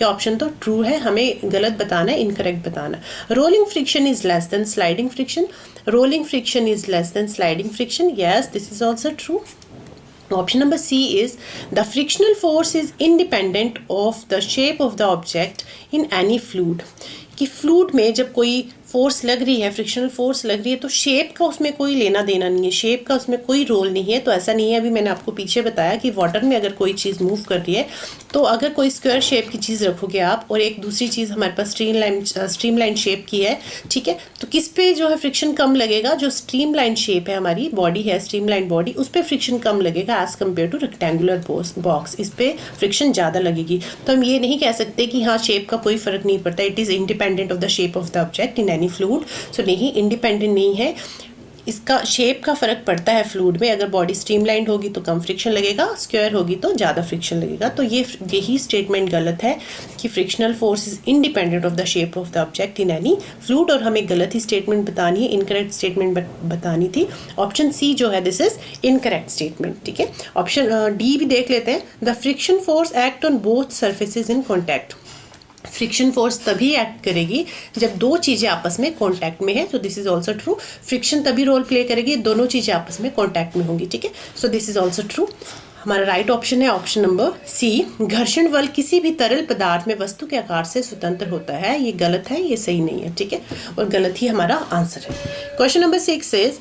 ऑप्शन तो ट्रू है, हमें गलत बताना है, इनकरेक्ट बताना। Rolling friction is less than sliding friction. Rolling friction is less than sliding friction. Yes, this is also true. Option number C is the frictional force is independent of the shape of the object in any fluid. कि fluid में जब कोई force लग रही है, frictional force लग रही है, तो शेप का उसमें कोई लेना देना नहीं है, शेप का उसमें कोई रोल नहीं है। तो ऐसा नहीं है, अभी मैंने आपको पीछे बताया कि वाटर में अगर कोई चीज़ मूव कर रही है तो अगर कोई स्क्वायर शेप की चीज़ रखोगे आप और एक दूसरी चीज़ हमारे पास स्ट्रीमलाइन शेप की है, ठीक है, तो किस पे जो है फ्रिक्शन कम लगेगा? जो स्ट्रीमलाइन शेप है, हमारी बॉडी है स्ट्रीमलाइन बॉडी, उस पर फ्रिक्शन कम लगेगा as compare to rectangular box, इस पर फ्रिक्शन ज़्यादा लगेगी। तो हम ये नहीं कह सकते कि हाँ शेप का कोई फ़र्क नहीं पड़ता, it is independent of the shape of the object in any fluid. So नहीं, इंडिपेंडेंट नहीं है, इसका शेप का फ़र्क पड़ता है फ्लूइड में। अगर बॉडी स्ट्रीमलाइंड होगी तो कम फ्रिक्शन लगेगा, स्क्वायर होगी तो ज़्यादा फ्रिक्शन लगेगा। तो यही स्टेटमेंट गलत है कि frictional force is independent of the shape of the object in any fluid. और हमें गलत ही स्टेटमेंट बतानी है, इनकरेक्ट स्टेटमेंट बतानी थी। ऑप्शन सी जो है दिस इज इनकरेक्ट स्टेटमेंट, ठीक है। ऑप्शन डी भी देख लेते हैं। The friction force act on both surfaces in contact. Friction force तभी एक्ट करेगी जब दो चीज़ें आपस में कांटेक्ट में है। तो this is also true. Friction तभी रोल प्ले करेगी दोनों चीज़ें आपस में कांटेक्ट में होंगी, ठीक है। सो दिस इज ऑल्सो ट्रू। हमारा राइट ऑप्शन है ऑप्शन नंबर सी। घर्षण बल किसी भी तरल पदार्थ में वस्तु के आकार से स्वतंत्र होता है। ये गलत है, ये सही नहीं है, ठीक है, और गलत ही हमारा आंसर है। Question number 6 is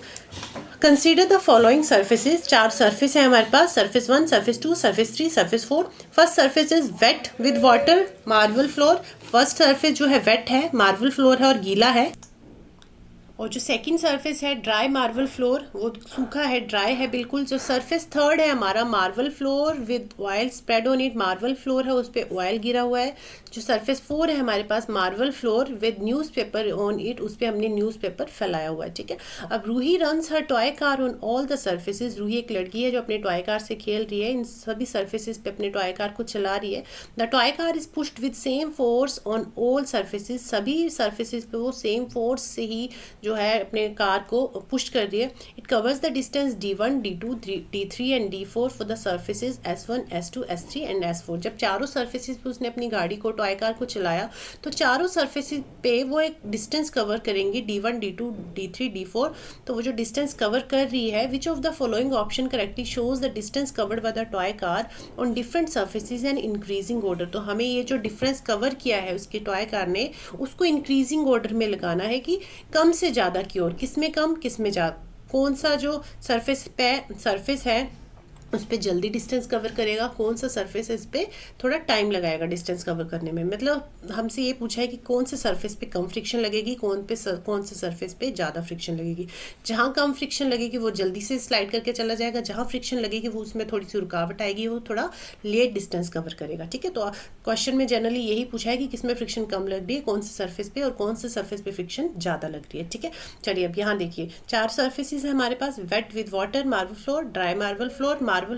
consider the following surfaces. 4 surface है हमारे पास, surface 1, surface 2, surface 3, surface 4। First surface is wet with water marble floor. First surface जो है वेट है, मार्बल फ्लोर है और गीला है। और जो सेकंड सरफेस है ड्राई मार्बल फ्लोर, वो सूखा है, ड्राई है बिल्कुल। जो सरफेस थर्ड है हमारा marble floor with oil spread on it, marble floor है उस पर ऑयल गिरा हुआ है। जो सरफेस 4 है हमारे पास marble floor with newspaper on it, उस पर हमने न्यूज़पेपर फैलाया हुआ है, ठीक है। अब Ruhi runs her toy car on all the surfaces. Ruhi एक लड़की है जो अपने टॉय कार से खेल रही है, इन सभी सर्फेसिस पे अपने टॉय कार को चला रही है। The toy car is pushed with same force on all surfaces. सभी सर्फेसिस पे वो सेम फोर्स से ही जो है अपने कार को पुश कर रही है। It covers the distance D1, D2, D3 and D4 for the surfaces S1, S2, S3 and S4। जब चारों सर्फेसिस पे उसने अपनी गाड़ी को, टॉय कार को चलाया, तो चारों सर्फेसिस पे वो एक डिस्टेंस कवर करेंगी, D1, D2, D3, D4। तो वो जो डिस्टेंस कवर कर रही है, विच of the following option correctly shows the distance covered by the toy car on different surfaces and increasing order. तो हमें ये जो डिफरेंस कवर किया है उसके टॉय कार ने, उसको इंक्रीजिंग ऑर्डर में लगाना है कि कम से ज़्यादा की ओर, किस में कम किस में ज़्यादा, कौन सा जो सरफेस है उस पर जल्दी डिस्टेंस कवर करेगा, कौन सा सरफेस है इस पर थोड़ा टाइम लगाएगा डिस्टेंस कवर करने में। मतलब हमसे ये पूछा है कि कौन से सरफेस पे कम फ्रिक्शन लगेगी, कौन से सरफेस पे ज़्यादा फ्रिक्शन लगेगी। जहाँ कम फ्रिक्शन लगेगी वो जल्दी से स्लाइड करके चला जाएगा, जहाँ फ्रिक्शन लगेगी वो उसमें थोड़ी सी रुकावट आएगी, वो थोड़ा लेट डिस्टेंस कवर करेगा, ठीक है। तो क्वेश्चन में जनरली यही पूछा है कि किसमें फ्रिक्शन कम लग रही है, कौन से सर्फेस पे, और कौन से सर्फेस पे फ्रिक्शन ज़्यादा लग रही है, ठीक है। चलिए अब यहाँ देखिए 4 सर्फेसिस है हमारे पास, wet with water marble floor, dry marble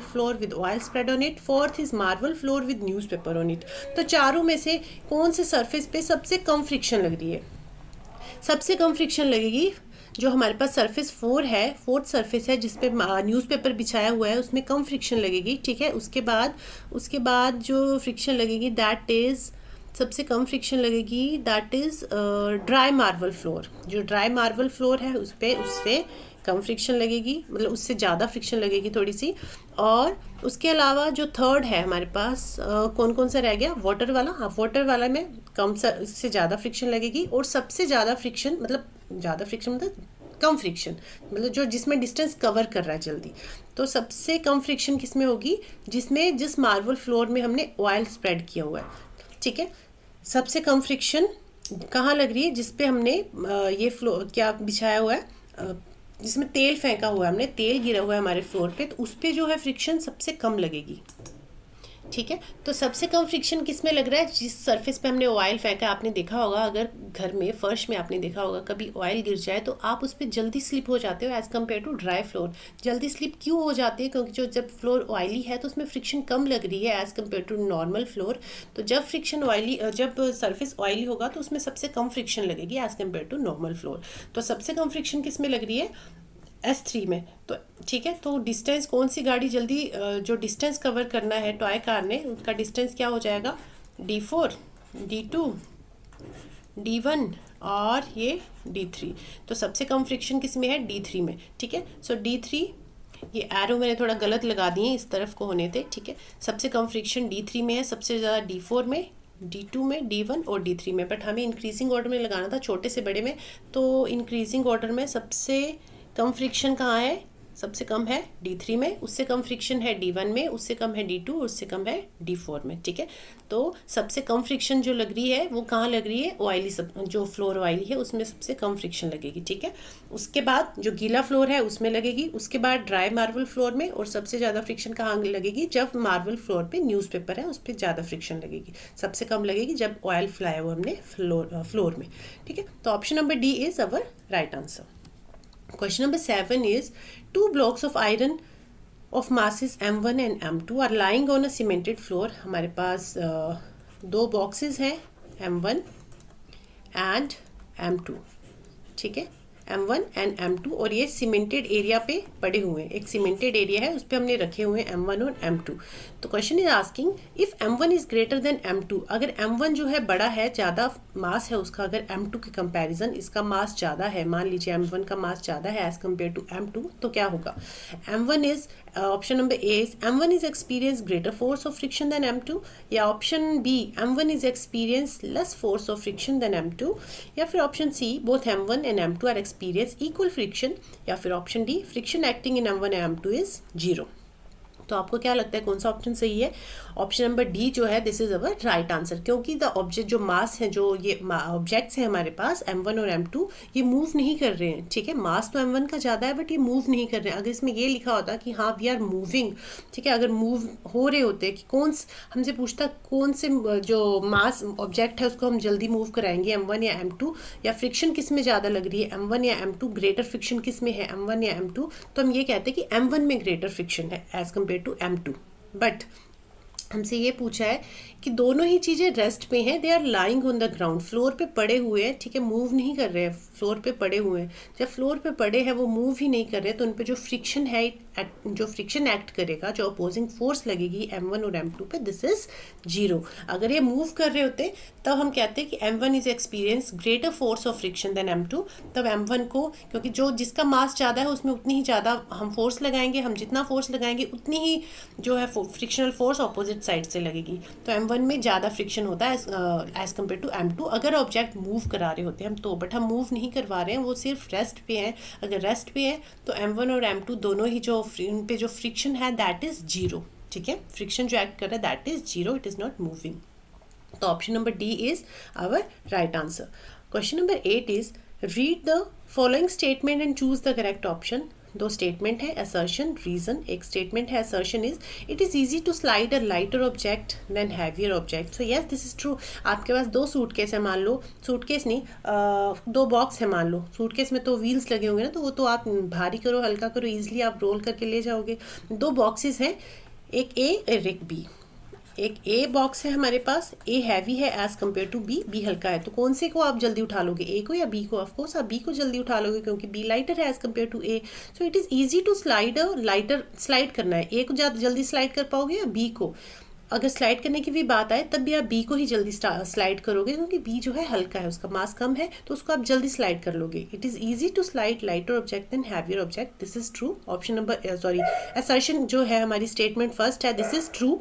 floor with oil spread on it, fourth is marble floor with newspaper on it. तो चारों में से कौन से सरफेस पे सबसे कम फ्रिक्शन लग रही है? सबसे कम फ्रिक्शन लगेगी जो हमारे पास सरफेस 4 है, फोर्थ सरफेस है जिसपे न्यूज़पेपर बिछाया हुआ है, उसमें कम फ्रिक्शन लगेगी, ठीक है। उसके बाद जो फ्रिक्शन लगेगी दैट इज़, सबसे कम फ्रिक्शन लगेगी that is dry marble floor. जो ड्राई मार्बल फ्लोर है उससे कम फ्रिक्शन लगेगी, मतलब उससे ज़्यादा फ्रिक्शन लगेगी थोड़ी सी। और उसके अलावा जो थर्ड है हमारे पास कौन कौन सा रह गया? वाटर वाला। हाँ, वाटर वाला में कम से ज़्यादा फ्रिक्शन लगेगी। और सबसे ज़्यादा फ्रिक्शन मतलब कम फ्रिक्शन, मतलब जिसमें डिस्टेंस कवर कर रहा है जल्दी। तो सबसे कम फ्रिक्शन किस में होगी? जिस मार्बल फ्लोर में हमने ऑयल स्प्रेड किया हुआ है, ठीक है। सबसे कम फ्रिक्शन कहाँ लग रही है? जिस पे हमने ये फ्लोर क्या बिछाया हुआ है, जिसमें तेल फेंका हुआ है, हमने तेल गिरा हुआ है हमारे फ्लोर पे, तो उस पे जो है फ्रिक्शन सबसे कम लगेगी, ठीक है। तो सबसे कम फ्रिक्शन किस में लग रहा है? जिस सरफेस पे हमने ऑयल फेंका। आपने देखा होगा, अगर घर में फर्श में आपने देखा होगा कभी ऑयल गिर जाए तो आप उस पर जल्दी स्लिप हो जाते हो as compare to dry floor. जल्दी स्लिप क्यों हो जाती है? क्योंकि जब फ्लोर ऑयली है तो उसमें फ्रिक्शन कम लग रही है as compare to normal floor. तो जब सरफेस ऑयली होगा तो उसमें सबसे कम फ्रिक्शन लगेगी as compare to normal floor. तो सबसे कम फ्रिक्शन किस में लग रही है? S3 में। तो ठीक है, तो डिस्टेंस कौन सी गाड़ी जल्दी जो डिस्टेंस कवर करना है टॉय कार ने, उसका डिस्टेंस क्या हो जाएगा? D4, D2, D1 और ये D3। तो सबसे कम फ्रिक्शन किस में है? D3 में, ठीक है। सो D3 ये एरो मैंने थोड़ा गलत लगा दिए, इस तरफ को होने थे, ठीक है। सबसे कम फ्रिक्शन D3 में है, सबसे ज़्यादा D4 में, D2 में, D1 और D3 में, बट हमें इंक्रीजिंग ऑर्डर में लगाना था, छोटे से बड़े में। तो इंक्रीजिंग ऑर्डर में सबसे कम फ्रिक्शन कहाँ है? सबसे कम है D3 में, उससे कम फ्रिक्शन है D1 में, उससे कम है D2, उससे कम है D4 में, ठीक है। तो सबसे कम फ्रिक्शन जो लग रही है वो कहाँ लग रही है? ऑयली, सब जो फ्लोर ऑयली है उसमें सबसे कम फ्रिक्शन लगेगी, ठीक है। उसके बाद जो गीला फ्लोर है उसमें लगेगी, उसके बाद ड्राई मार्बल फ्लोर में, और सबसे ज़्यादा फ्रिक्शन कहाँ लगेगी? जब मार्बल फ्लोर पे न्यूज़पेपर है उस पर ज़्यादा फ्रिक्शन लगेगी। सबसे कम लगेगी जब ऑयल फ्लाई हो हमने फ्लोर में, ठीक है। तो option number D is our right answer. Question number 7 is, two blocks of iron of masses M1 and M2 are lying on a cemented floor. हमारे पास दो बॉक्सेस हैं M1 and M2, ठीक है, M1 एंड M2, और ये cemented area पे पड़े हुए हैं। एक सीमेंटेड एरिया है उस पर हमने रखे हुए हैं M1 और M2। तो question is asking if M1 is greater then M2, अगर M1 जो है बड़ा है, ज़्यादा मास है उसका, अगर M2 के कंपैरिजन इसका मास ज़्यादा है, मान लीजिए M1 का मास ज़्यादा है एज कम्पेयर टू M2, तो क्या होगा? M1 is, option number A is M1 is experience greater force of friction than M2, या option B M1 is experience less force of friction than M2, या फिर option C both M1 and M2 are experience equal friction, या फिर option D friction acting in M1 and M2 is 0। तो आपको क्या लगता है कौन सा ऑप्शन सही है? ऑप्शन नंबर डी जो है this is our right answer, क्योंकि द ऑब्जेक्ट जो मास है, जो ये ऑब्जेक्ट्स हैं हमारे पास M1 और M2, ये मूव नहीं कर रहे हैं, ठीक है। मास तो M1 का ज़्यादा है बट ये मूव नहीं कर रहे हैं। अगर इसमें ये लिखा होता कि हाँ वी आर मूविंग, ठीक है, अगर मूव हो रहे होते कि कौन, हमसे पूछता कौन से जो मास ऑब्जेक्ट है उसको हम जल्दी मूव कराएंगे, M1 या M2, या फ्रिक्शन किस में ज़्यादा लग रही है M1 या M2, ग्रेटर फ्रिक्शन किस में है M1 या M2, तो हम ये कहते हैं कि M1 में ग्रेटर फ्रिक्शन है as compare to M2। But हमसे ये पूछा है कि दोनों ही चीज़ें रेस्ट पे हैं, they are lying on the ground, floor पे पड़े हुए हैं, ठीक है, मूव नहीं कर रहे हैं, फ्लोर पे पड़े हुए हैं। जब फ्लोर पे पड़े हैं वो मूव ही नहीं कर रहे, तो उन पे जो फ्रिक्शन है, जो फ्रिक्शन एक्ट करेगा, जो अपोजिंग फोर्स लगेगी M1 और M2 पे, दिस इज 0। अगर ये मूव कर रहे होते तब हम कहते हैं कि M1 is experience greater force of friction than M2, तब M1 को, क्योंकि जो जिसका मास ज़्यादा है उसमें उतनी ही ज़्यादा हम फोर्स लगाएंगे, हम जितना फोर्स लगाएंगे उतनी ही जो है फ्रिक्शनल फोर्स अपोजिट साइड से लगेगी। तो M1 में ज़्यादा फ्रिक्शन होता है एज कम्पेयर टू M2 अगर ऑब्जेक्ट मूव करा रहे होते हैं हम तो, बट हम मूव नहीं करवा रहे हैं, वो सिर्फ रेस्ट पे हैं। अगर रेस्ट पे है तो M1 और M2 दोनों ही जो उन पे जो फ्रिक्शन है दैट इज़ 0, ठीक है। फ्रिक्शन जो एक्ट कर रहा है that is 0, it is not moving. तो option number D is our right answer. Question number 8 is read the following statement and choose the correct option. दो स्टेटमेंट है, असर्शन, रीजन। एक स्टेटमेंट है assertion is it is easy to slide a lighter object than heavier object. So yes this is true. आपके पास दो suitcase है, मान लो, suitcase नहीं, दो बॉक्स है मान लो। सूटकेस में तो व्हील्स लगे होंगे ना, तो वो तो आप भारी करो हल्का करो ईजिली आप रोल करके ले जाओगे। दो बॉक्सेस हैं, एक ए और एक बी। एक ए बॉक्स है हमारे पास, ए हैवी है as compare to B, B हल्का है। तो कौन से को आप जल्दी उठा लोगे, ए को या बी को? ऑफ कोर्स आप बी को जल्दी उठा लोगे क्योंकि बी लाइटर है as compare to A. So it is easy to slide a lighter, slide करना है। ए को ज़्यादा जल्दी स्लाइड कर पाओगे या बी को? अगर स्लाइड करने की भी बात आए तब भी आप बी को ही जल्दी स्लाइड करोगे क्योंकि बी जो है हल्का है, उसका मास कम है, तो उसको आप जल्दी स्लाइड कर लोगे। It is easy to slide lighter object than heavier object, this is true. Option number sorry assertion जो है हमारी स्टेटमेंट फर्स्ट है, दिस इज ट्रू।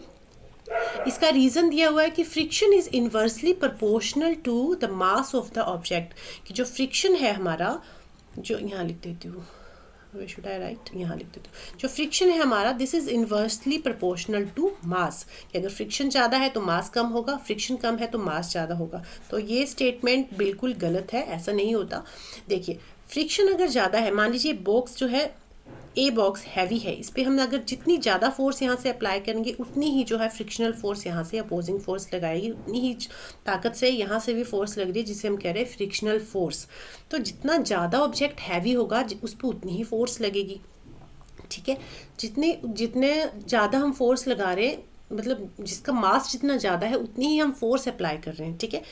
इसका रीज़न दिया हुआ है कि friction is inversely proportional to the mass of the object, कि जो फ्रिक्शन है हमारा, जो यहाँ लिख देती हूँ, शुड आई राइट, यहाँ लिख देती हूँ, जो फ्रिक्शन है हमारा this is inversely proportional to mass, कि अगर फ्रिक्शन ज़्यादा है तो मास कम होगा, फ्रिक्शन कम है तो मास ज़्यादा होगा। तो ये स्टेटमेंट बिल्कुल गलत है, ऐसा नहीं होता। देखिए फ्रिक्शन अगर ज़्यादा है, मान लीजिए बॉक्स जो है ए बॉक्स हैवी है, इस पर हम अगर जितनी ज़्यादा फोर्स यहाँ से अप्लाई करेंगे उतनी ही जो है फ्रिक्शनल फोर्स यहाँ से अपोजिंग फोर्स लगाएगी, उतनी ही ताकत से यहाँ से भी फोर्स लग रही है जिसे हम कह रहे हैं फ्रिक्शनल फोर्स। तो जितना ज़्यादा ऑब्जेक्ट हैवी होगा उस पर उतनी ही फोर्स लगेगी, ठीक है। जितने ज़्यादा हम फोर्स लगा रहे हैं, मतलब जिसका मास जितना ज़्यादा है उतनी ही हम फोर्स अप्लाई कर रहे हैं, ठीक है।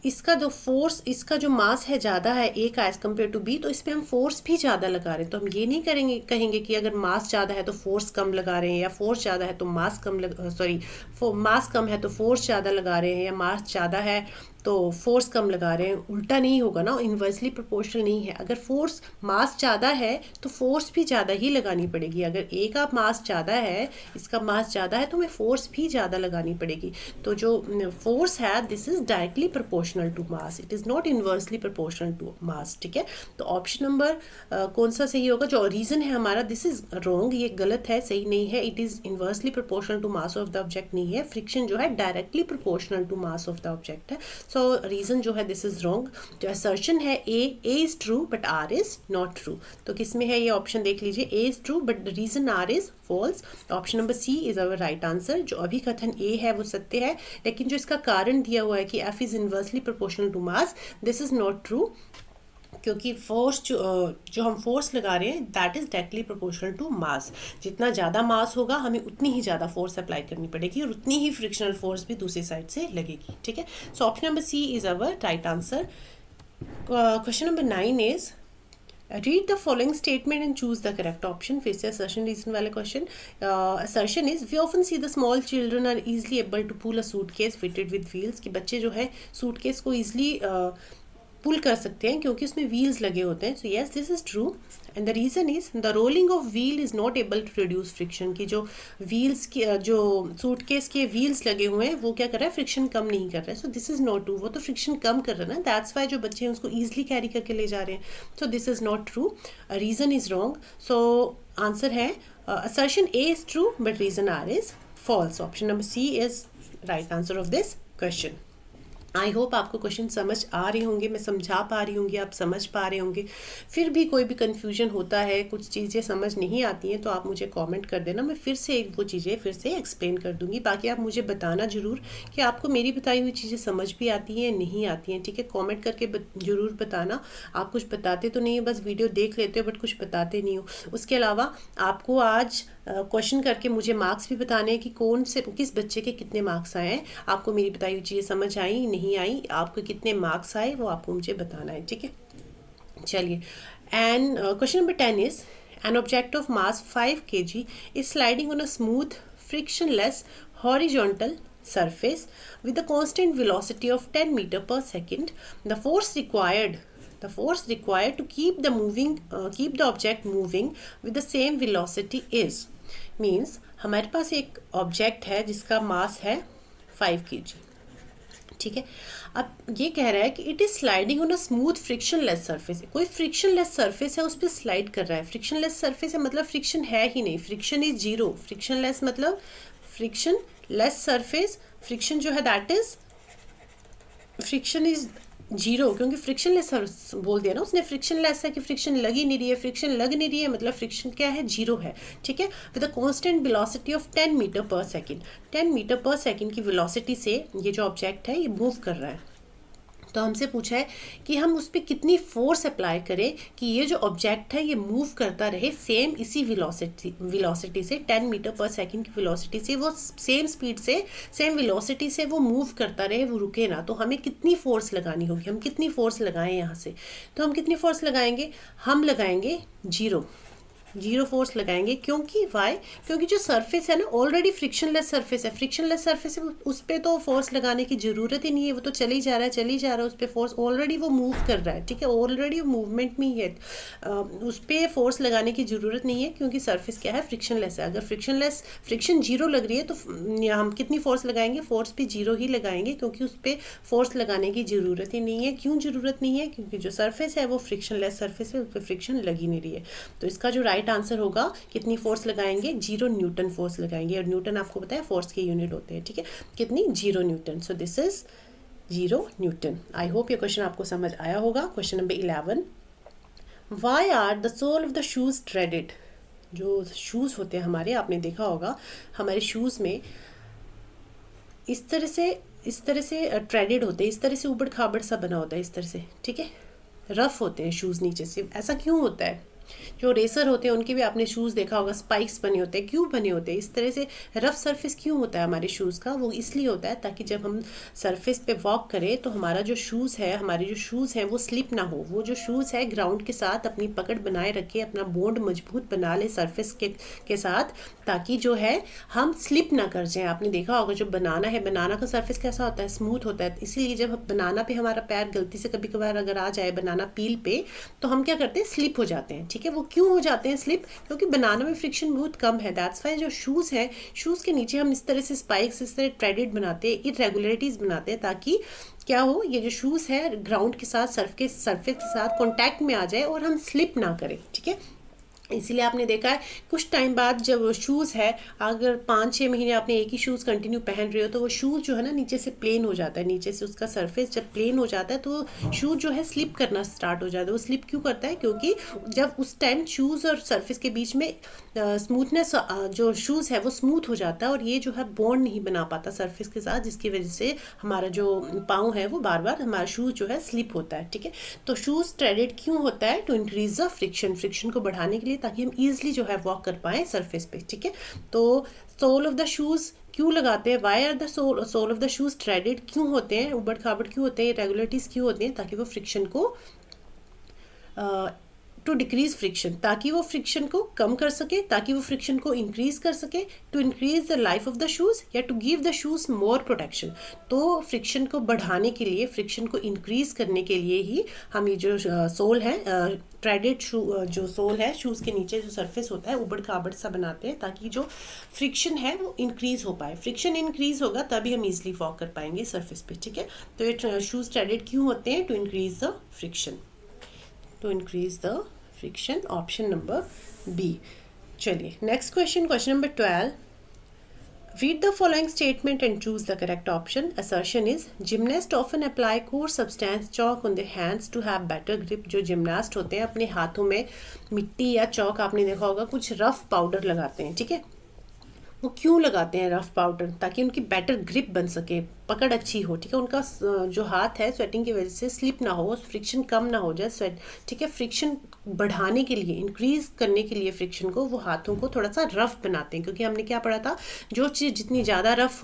इसका जो फोर्स, इसका जो मास है ज़्यादा है ए का एज़ कम्पेयर टू बी, तो इस पर हम फोर्स भी ज़्यादा लगा रहे हैं। तो हम ये नहीं कहेंगे कि अगर मास ज़्यादा है तो फोर्स कम लगा रहे हैं, या फोर्स ज़्यादा है तो मास कम मास कम है तो फोर्स ज़्यादा लगा रहे हैं, या मास ज़्यादा है तो फोर्स कम लगा रहे हैं, उल्टा नहीं होगा ना, इन्वर्सली प्रोपोर्शनल नहीं है। अगर फोर्स मास ज़्यादा है तो फोर्स भी ज़्यादा ही लगानी पड़ेगी। अगर ए का मास ज़्यादा है, इसका मास ज़्यादा है, तो हमें फोर्स भी ज़्यादा लगानी पड़ेगी। तो जो फोर्स है this is directly proportional to mass, it is not inversely proportional to mass. ठीक है, तो ऑप्शन नंबर कौन सा सही होगा? जो रीज़न है हमारा दिस इज़ रॉन्ग, ये गलत है, सही नहीं है। It is inversely proportional to mass of the object नहीं है। फ्रिक्शन जो है directly proportional to mass of the object है। सो रीज़न जो है दिस इज़ रॉन्ग। जो असर्शन है A is true but R is not true. तो किस में है ये ऑप्शन देख लीजिए, A is true but reason R is false. Option number C is our right answer. जो अभिकथन ए है वो सत्य है, लेकिन जो इसका कारण दिया हुआ है कि F is inversely proportional to mass, this is not true, क्योंकि फोर्स जो हम फोर्स लगा रहे हैं that is directly proportional to mass. जितना ज़्यादा मास होगा हमें उतनी ही ज़्यादा फोर्स अप्लाई करनी पड़ेगी और उतनी ही फ्रिक्शनल फोर्स भी दूसरी साइड से लगेगी। ठीक है, so option number C is our right answer. Question number 9 is read the following statement and choose the correct option. फिर से असर्शन रीजन वाले question. Assertion is we often see the small children are easily able to pull a suitcase fitted with wheels. कि बच्चे जो है suitcase को easily पुल कर सकते हैं क्योंकि उसमें व्हील्स लगे होते हैं। So yes this is true and the reason is the rolling of wheel is not able to reduce friction. की जो व्हील्स की जो सूटकेस के व्हील्स लगे हुए हैं वो क्या कर रहा है, फ्रिक्शन कम नहीं कर रहा है। सो दिस इज़ नॉट ट्रू, वो तो फ्रिक्शन कम कर रहा है ना, दैट्स वाई जो बच्चे हैं उसको ईजिली कैरी करके ले जा रहे हैं। So this is not true, reason is wrong. So answer है assertion A is true but reason R is false. Option number C is right answer of this question. I hope आपको question समझ आ रहे होंगे, मैं समझा पा रही होंगी, आप समझ पा रहे होंगे। फिर भी कोई भी कन्फ्यूजन होता है, कुछ चीज़ें समझ नहीं आती हैं, तो आप मुझे कमेंट कर देना, मैं फिर से वो चीज़ें फिर से एक्सप्लेन कर दूंगी। बाकी आप मुझे बताना ज़रूर कि आपको मेरी बताई हुई चीज़ें समझ भी आती हैं नहीं आती हैं। ठीक है, कॉमेंट करके ज़रूर बताना। आप कुछ बताते तो नहीं है, बस वीडियो देख लेते हो बट कुछ बताते नहीं हो। उसके अलावा आपको आज क्वेश्चन करके मुझे मार्क्स भी बताने हैं कि कौन से किस बच्चे के कितने मार्क्स आए हैं। आपको मेरी बताई हुई चीज़ें समझ आई नहीं आई, आपको कितने मार्क्स आए वो आपको मुझे बताना है। ठीक है, चलिए। And question number 10 is an object of mass 5 kg is sliding on a smooth frictionless horizontal surface with a constant velocity of 10 meter per second. The force required to keep the object moving with the same velocity is means हमारे पास एक object है जिसका मास है 5 kg। ठीक है, अब ये कह रहा है कि it is sliding on a smooth frictionless surface. कोई फ्रिक्शनलेस सरफेस है उस पर स्लाइड कर रहा है। फ्रिक्शनलेस सरफेस है मतलब फ्रिक्शन है ही नहीं, फ्रिक्शन इज जीरो। फ्रिक्शनलेस मतलब फ्रिक्शन लेस सरफेस, फ्रिक्शन जो है that is friction is zero, क्योंकि फ्रिक्शन लेस बोल दिया ना उसने। फ्रिक्शन लेस है कि फ्रिक्शन लग ही नहीं रही है, फ्रिक्शन लग नहीं रही है मतलब फ्रिक्शन क्या है, जीरो है। ठीक है, with a constant velocity of 10 metre per second. 10 metre per second की वेलोसिटी से ये जो ऑब्जेक्ट है ये मूव कर रहा है। तो हमसे पूछा है कि हम उस पर कितनी फोर्स अप्लाई करें कि ये जो ऑब्जेक्ट है ये मूव करता रहे सेम इसी वेलोसिटी से, 10 मीटर पर सेकंड की वेलोसिटी से, वो सेम स्पीड से सेम वेलोसिटी से वो मूव करता रहे, वो रुके ना। तो हमें कितनी फोर्स लगानी होगी, हम कितनी फोर्स लगाएं यहाँ से? तो हम कितनी फोर्स लगाएंगे? हम लगाएंगे जीरो फोर्स लगाएंगे। क्योंकि वाई? क्योंकि जो सरफेस है ना ऑलरेडी फ्रिक्शनलेस सरफेस है। फ्रिक्शनलेस सरफेस है, उस पर तो फोर्स लगाने की ज़रूरत ही नहीं है, वो तो चल ही जा रहा है उस पर फोर्स ऑलरेडी वो मूव कर रहा है। ठीक है, ऑलरेडी मूवमेंट में ही है, उस पर फोर्स लगाने की ज़रूरत नहीं है क्योंकि सरफेस क्या है, फ्रिक्शनलेस है। अगर फ्रिक्शन जीरो लग रही है तो हम कितनी फोर्स लगाएंगे? फोर्स भी जीरो ही लगाएंगे क्योंकि उस पर फोर्स लगाने की ज़रूरत ही नहीं है। क्यों ज़रूरत नहीं है? क्योंकि जो सरफेस है वो फ्रिक्शनलेस सरफेस है, उस पर फ्रिक्शन लग ही नहीं रही है। तो इसका जो राइट आंसर होगा कितनी फोर्स लगाएंगे? 0 न्यूटन फोर्स लगाएंगे। और न्यूटन आपको पता है फोर्स के यूनिट होते हैं। ठीक है, कितनी? 0 newton. So this is 0 newton. I hope ये क्वेश्चन आपको समझ आया होगा। Question number 11, why are the sole of the shoes threaded? जो शूज़ होते हैं हमारे, आपने देखा होगा हमारे शूज़ में इस तरह से थ्रेडेड होते हैं, इस तरह से ऊबड़ खाबड़ सा बना होता है, इस तरह से। ठीक है, रफ होते हैं शूज़ नीचे से। ऐसा क्यों होता है? जो रेसर होते हैं उनके भी आपने शूज़ देखा होगा, स्पाइक्स बने होते हैं, क्यों बने होते हैं इस तरह से? रफ सरफेस क्यों होता है हमारे शूज़ का? वो इसलिए होता है ताकि जब हम सरफेस पे वॉक करें तो हमारा जो शूज़ है, हमारे जो शूज़ हैं वो स्लिप ना हो। वो जो शूज़ है ग्राउंड के साथ अपनी पकड़ बनाए रखे, अपना बॉन्ड मजबूत बना ले सरफेस के साथ, ताकि जो है हम स्लिप ना कर जाएं। आपने देखा होगा जो बनाना है, बनाना का सरफेस कैसा होता है? स्मूथ होता है। इसीलिए जब बनाना पे हमारा पैर गलती से कभी कभार अगर आ जाए बनाना पील पे, तो हम क्या करते हैं? स्लिप हो जाते हैं। ठीक है, वो क्यों हो जाते हैं स्लिप? क्योंकि बनाना में फ्रिक्शन बहुत कम है। दैट्स वाई जो शूज़ है, शूज़ के नीचे हम इस तरह से स्पाइक्स, इस तरह थ्रेडेड बनाते हैं, इरेगुलरिटीज़ बनाते हैं, ताकि क्या हो, ये जो शूज़ है ग्राउंड के साथ, सरफेस के साथ कॉन्टैक्ट में आ जाए और हम स्लिप ना करें। ठीक है, इसीलिए आपने देखा है कुछ टाइम बाद जब वो शूज़ है, अगर 5-6 महीने आपने एक ही शूज़ कंटिन्यू पहन रहे हो, तो वो शूज़ जो है ना नीचे से प्लेन हो जाता है। नीचे से उसका सरफेस जब प्लेन हो जाता है तो शूज़ जो है स्लिप करना स्टार्ट हो जाता है। वो स्लिप क्यों करता है? क्योंकि जब उस टाइम शूज़ और सरफेस के बीच में स्मूथनेस, जो शूज़ है वो स्मूथ हो जाता है और ये जो है बॉन्ड नहीं बना पाता सरफेस के साथ, जिसकी वजह से हमारा जो पाँव है वो बार बार हमारा शूज़ जो है स्लिप होता है। ठीक है, तो शूज़ थ्रेडेड क्यों होता है? टू इंक्रीज द फ्रिक्शन को बढ़ाने के लिए, ताकि हम ईजिली जो है वॉक कर पाएँ सरफेस पे। ठीक है, तो सोल ऑफ द शूज़ क्यों लगाते हैं? Why are the sole of the shoes threaded क्यों होते हैं? उबड़ खाबड़ क्यों होते हैं? रेगुलरिटीज़ क्यों होती हैं? ताकि वो फ्रिक्शन को टू डिक्रीज फ्रिक्शन, ताकि वो फ्रिक्शन को कम कर सके, ताकि वो फ्रिक्शन को इंक्रीज कर सके, to increase the life of the shoes, या to give the shoes more protection. तो फ्रिक्शन को बढ़ाने के लिए, फ्रिक्शन को इंक्रीज करने के लिए ही हम ये जो सोल है, थ्रेडेड जो सोल है, शूज़ के नीचे जो सरफेस होता है उबड़ खाबड़ सा बनाते हैं, ताकि जो फ्रिक्शन है वो इंक्रीज हो पाए। फ्रिक्शन इंक्रीज होगा तभी हम इजिली वॉक कर पाएंगे सरफेस पे। ठीक है, तो ये शूज़ थ्रेडेड क्यों होते हैं? To increase the friction, to increase the friction. Option number B. चलिए next question number 12. Read the following statement and choose the correct option. Assertion is gymnasts often apply coarse substance chalk on their hands to have better grip. जो gymnast होते हैं अपने हाथों में मिट्टी या चौक, आपने देखा होगा, कुछ रफ पाउडर लगाते हैं। ठीक है, वो क्यों लगाते हैं रफ पाउडर? ताकि उनकी बेटर ग्रिप बन सके, पकड़ अच्छी हो। ठीक है, उनका जो हाथ है स्वेटिंग की वजह से स्लिप ना हो, फ्रिक्शन कम ना हो जाए स्वेट। ठीक है, फ्रिक्शन बढ़ाने के लिए, इंक्रीज करने के लिए फ्रिक्शन को, वो हाथों को थोड़ा सा रफ बनाते हैं। क्योंकि हमने क्या पढ़ा था, जो चीज़ जितनी ज़्यादा रफ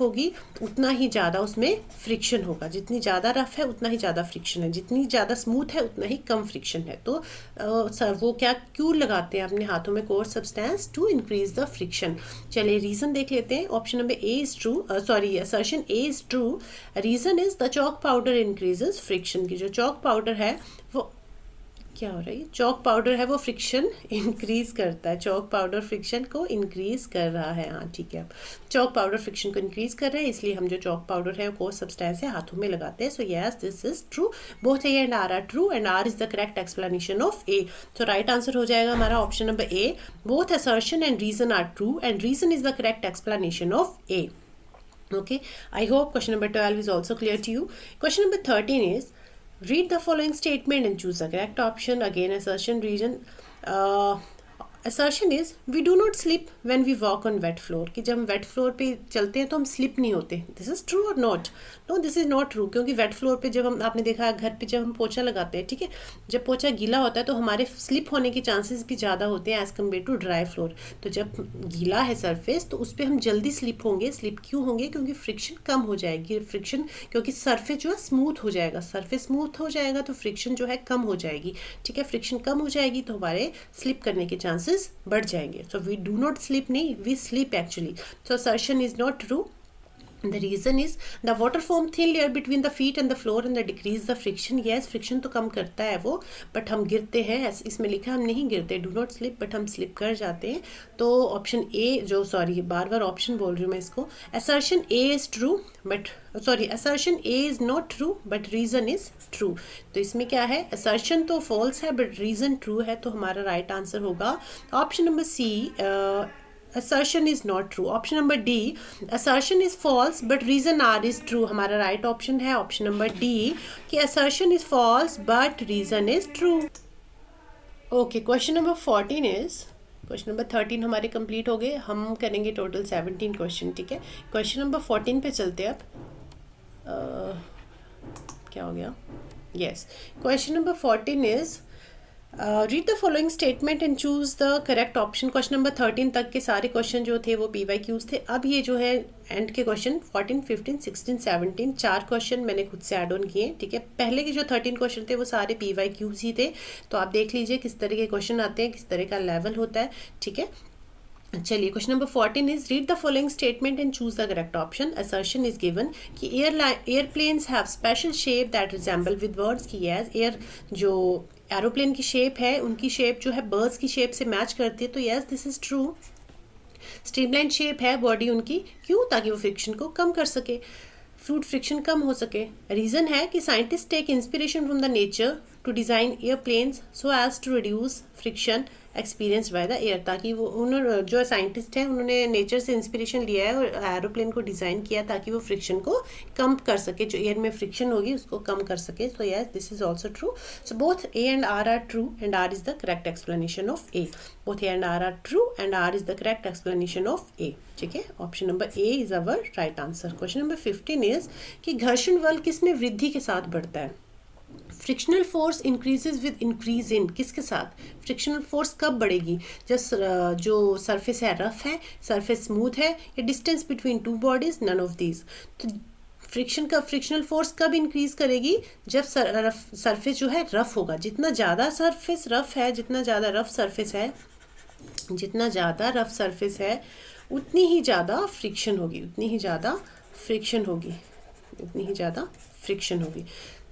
होगी उतना ही ज़्यादा उसमें फ्रिक्शन होगा। जितनी ज़्यादा रफ है उतना ही ज़्यादा फ्रिक्शन है, जितनी ज़्यादा स्मूथ है उतना ही कम फ्रिक्शन है। तो सर वो क्या क्यों लगाते हैं अपने हाथों में coarse substance? To increase the friction. चलिए रीजन देख लेते हैं। Option number A is true, assertion A is true. Reason is the chalk powder increases friction. की जो चॉक पाउडर है वो क्या हो रही है, चॉक पाउडर है वो फ्रिक्शन इंक्रीज करता है। चॉक पाउडर फ्रिक्शन को इंक्रीज कर रहा है। हाँ ठीक है, चॉक पाउडर फ्रिक्शन को इंक्रीज कर रहा है, इसलिए हम जो चॉक पाउडर है वो सब्सटेंस है हाथों में लगाते हैं। So yes, this is true. Both A and R true and R is the correct explanation of A. तो राइट आंसर हो जाएगा हमारा option number A. Both assertion and reason are true and reason is the correct explanation of A. Okay, I hope question number 12 is also clear to you. Question number 13 is, read the following statement and choose the correct option. Again, assertion, reason. Assertion is, we do not slip when we walk on wet floor. कि जब हम wet floor पे चलते हैं तो हम slip नहीं होते. This is true or not? No, this is not true. क्योंकि wet floor पे जब हम, आपने देखा घर पे जब हम पोछा लगाते हैं, ठीक है, जब पोछा गीला होता है तो हमारे slip होने के chances भी ज़्यादा होते हैं as compared to dry floor. तो जब गीला है surface तो उस पर हम जल्दी slip होंगे. Slip क्यों होंगे? क्योंकि friction कम हो जाएगी. Friction क्योंकि surface जो है smooth हो जाएगा. Surface smooth हो जाएगा तो friction जो है कम हो जाएगी. ठीक है, friction कम हो जाएगी तो हमारे slip करने के chances बढ़ जाएंगे. So we do not sleep, नहीं, we sleep actually. So assertion is not true. The reason is the water form thin layer between the feet and the floor and the decrease the friction. Yes, friction तो कम करता है वो, but हम गिरते हैं. इसमें लिखा हम नहीं गिरते, do not slip, बट हम स्लिप कर जाते हैं. तो ऑप्शन ए जो, सॉरी बार बार ऑप्शन बोल रही हूँ मैं इसको. assertion A is true but assertion A is not true but reason is true. तो इसमें क्या है, assertion तो false है बट reason true है. तो हमारा राइट आंसर होगा option number C. assertion is not true. Option number D, assertion is false but reason R is true. हमारा राइट ऑप्शन है ऑप्शन नंबर डी कि assertion is false but reason is true. Okay, question number 14 is, question number 13 हमारे complete हो गए. हम करेंगे total 17 question. ठीक है, क्वेश्चन नंबर 14 पे चलते हैं अब. क्या हो गया? Yes, question number 14 is, read the following statement and choose the correct option. Question number 13 तक के सारे क्वेश्चन जो थे वो PYQs थे। अब ये जो है एंड के क्वेश्चन 14, 15, 16, 17 चार क्वेश्चन मैंने खुद से ऐड ऑन किए, ठीक है। पहले के जो 13 क्वेश्चन थे वो सारे PYQs ही थे, तो आप देख लीजिए किस तरह के क्वेश्चन आते हैं, किस तरह का लेवल होता है, ठीक है। चलिए question number 14 is read the following statement and choose the correct option. Assertion is given कि airplanes have special shape that resemble with birds, की एयर जो एरोप्लेन की शेप है उनकी शेप जो है बर्ड्स की शेप से मैच करती है, तो yes this is true. Streamline shape है बॉडी उनकी, क्यों? ताकि वो फ्रिक्शन को कम कर सके, फ्रूट फ्रिक्शन कम हो सके। रीज़न है कि scientist take inspiration from the nature to design airplanes so as to reduce friction experience by the air, ताकि वो उन्होंने जो साइंटिस्ट हैं उन्होंने नेचर से इंस्पिरेशन लिया है और एरोप्लेन को डिज़ाइन किया ताकि वो फ्रिक्शन को कम कर सके, जो एयर में फ्रिक्शन होगी उसको कम कर सके। So yes this is also true. So both A and R are true and R is the correct explanation of A। Both A and R are true and R is the correct explanation of A, ठीक है। Option number A is our right answer. Question number 15 is कि घर्षण बल किस में वृद्धि के साथ बढ़ता है? Frictional force increases with increase in, किसके साथ? फ्रिक्शनल फोर्स कब बढ़ेगी? जब जो सरफेस है रफ है, सरफेस स्मूथ है, या distance between two bodies, none of these. तो फ्रिक्शनल फोर्स कब इंक्रीज करेगी? जब सरफेस जो है रफ होगा। जितना ज़्यादा सरफेस रफ है, जितना ज़्यादा रफ सरफेस है, जितना ज़्यादा रफ सरफेस है उतनी ही ज़्यादा फ्रिक्शन होगी, उतनी ही ज़्यादा फ्रिक्शन होगी, उतनी ही ज़्यादा फ्रिक्शन होगी।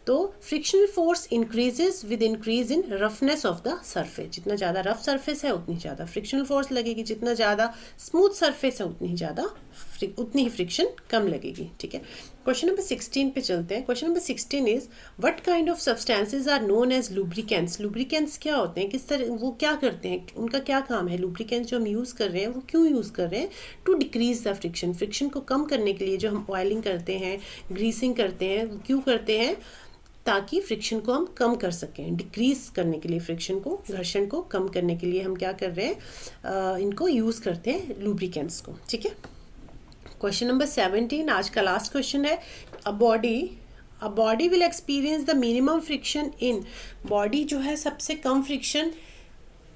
तो frictional force increases with increase in roughness of the surface. जितना ज़्यादा रफ सरफेस है उतनी ज़्यादा फ्रिक्शनल फोर्स लगेगी, जितना ज़्यादा स्मूथ सरफेस है उतनी ही फ्रिक्शन कम लगेगी, ठीक है। क्वेश्चन नंबर 16 पे चलते हैं। Question number 16 is what kind of substances are known as lubricants. Lubricants क्या होते हैं, किस तरह वो क्या करते हैं, उनका क्या काम है? लुब्रिकेंट्स जो हम यूज़ कर रहे हैं वो क्यों यूज़ कर रहे हैं? To decrease the friction, friction को कम करने के लिए जो हम ऑयलिंग करते हैं, ग्रीसिंग करते हैं, वो क्यों करते हैं? ताकि फ्रिक्शन को हम कम कर सकें, डिक्रीज करने के लिए, फ्रिक्शन को, घर्षण को कम करने के लिए हम क्या कर रहे हैं? इनको यूज़ करते हैं लुब्रिकेंट्स को, ठीक है। क्वेश्चन नंबर 17 आज का लास्ट क्वेश्चन है। A body will experience the minimum friction in, body जो है सबसे कम फ्रिक्शन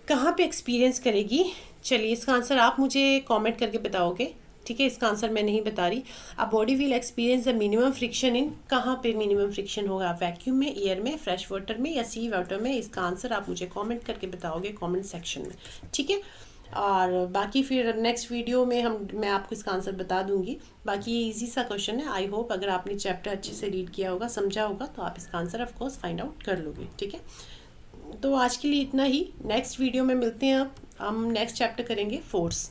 कहाँ पे एक्सपीरियंस करेगी? चलिए इसका आंसर आप मुझे कमेंट करके बताओगे, ठीक है। इसका आंसर मैं नहीं बता रही। अब body will experience the minimum friction in, कहाँ पे मिनिमम फ्रिक्शन होगा? वैक्यूम में, एयर में, फ्रेश वाटर में, या सी वाटर में? इसका आंसर आप मुझे कमेंट करके बताओगे कमेंट सेक्शन में, ठीक है। और बाकी फिर नेक्स्ट वीडियो में मैं आपको इसका आंसर बता दूंगी। बाकी ये ईजी सा क्वेश्चन है। आई होप अगर आपने चैप्टर अच्छे से रीड किया होगा, समझा होगा, तो आप इसका answer of course find out कर लोगे, ठीक है। तो आज के लिए इतना ही। नेक्स्ट वीडियो में मिलते हैं। अब हम नेक्स्ट चैप्टर करेंगे फोर्स,